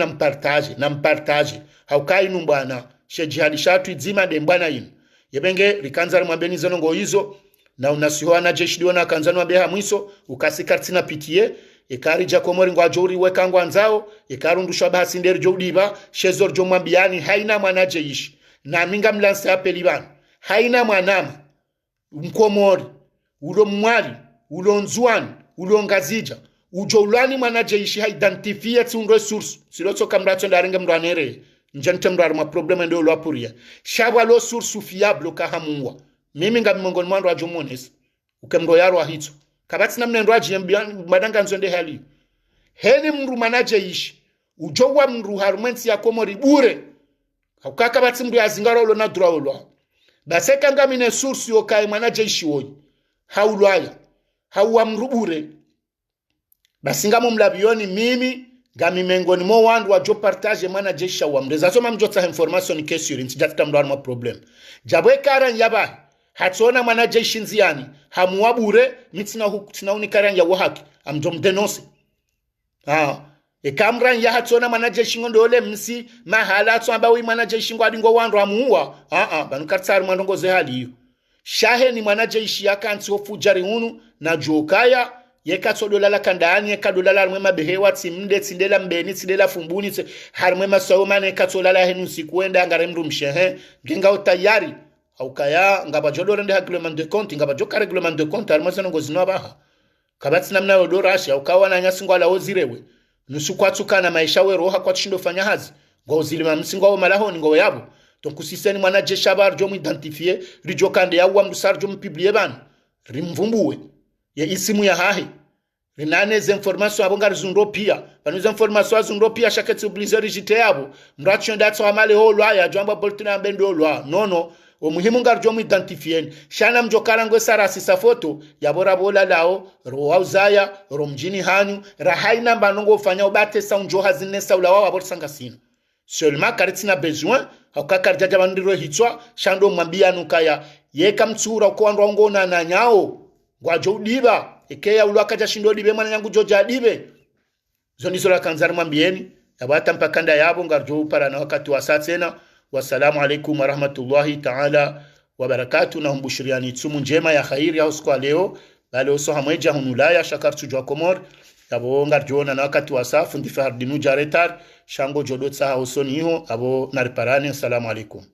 [SPEAKER 1] na mpartaje haukai numbana she jihadi shatu izima de mbana inu yebenge rikanza mwambeni zonongo hizo na unasihoa na jeshi diona kanzanu wabeha mwiso ukasikartina pitie ekari jakomori ngwa jori wekangwa nzao ekarundusha basi nderi jodiba shezor jomwambiani haina mwanaje ishi na minga mlanse apeliban haina mwanama mkomori ulo mwali ulo nzuani ulo ngazija ujo ulani mwanaje ishi haidentifie tsundo source siloto kamrato ndaringa mranere njente mrar ma problème ndo lo apuria shabwa lo source fiable ka hamungwa mimi nga mongoni mwandu ajomones ukemro yaro ahitso kabati namne ndwaji yembian madanga nzonde hali heni mru manaje ishi ujowa mru harumenti ya komori bure hakaka bati mru yazingaro lo na drawolo baseka ngamine source yo kai manaje ishi woyi haulwaya hauwa mru bure basinga mumlabioni mimi ngami mengoni mo wandu wa jo partage manaje ishi wa mreza so mamjota information kesuri ntijata mru ma problem jabwe karan yaba hatsona manaje ishi nziani hamuwabure mitina unikaran ya wahaki amjom denonse ekamran ya hatsona manaje shingondo ole msi mahala tso ambawi manaje shingo adingo wandu amuwa banukatsari mwandongo ze hali shahe ni manaje ishi yakansi ofujari unu na jokaya yekatsodola la kandani yekadola la mwe mabehewa tsimde tsindela mbeni tsindela fumbuni harmwe masawo mane katsola la henu sikuenda ngare mru mshehe ngenga utayari aukaya ngaba jodora ndi reglement de compte ngaba joka reglement de compte armasana ngozino abaha kabati namna odorasha ukawa na nyasingwa la ozirewe nusukwatsuka na maisha we roha kwa tshindo fanya hazi ngozilima msingwa malahoni ngo yabo donc siseni manaje shabar jo mu identifier rijokande yawa msar jo mpublier ban rimvumbuwe ya isimu ya hahi rinane ze information abonga rizundo pia banuza information azundo pia shakati obliger rigite yabo mracho ndatso amale holwa ya jamba boltina mbendo holwa nono umuhimu ngarjo mu identifier shana mjokara ngwe sarasi sa foto yabora bola lao roauzaya romjini hanyu rahaina banongo ufanya obate sa unjo hazine sa ulawa waborsanga sino seulement karitina besoin haukakarja jabandiro hitwa shando mwambia nukaya yeka mtsura ko andwa ngona na nyao ngwajo diba ekeya ulwaka jashindo dibe mwana yangu joja dibe zonizo la kanzari mwambieni yabata mpakanda yabo ngarjo para na wakati wa saa tena. Wassalamu alaikum warahmatullahi ta'ala wabarakatuh. Na humbushiriani tsumu njema ya khairi ya usiku leo bale oso hamweja hunulaya shakartu jwa komor yabo ngarjona na wakati wa saa fundi fardinu jaretar shango jodotsa osoni ho abo nariparani. Assalamu alaikum.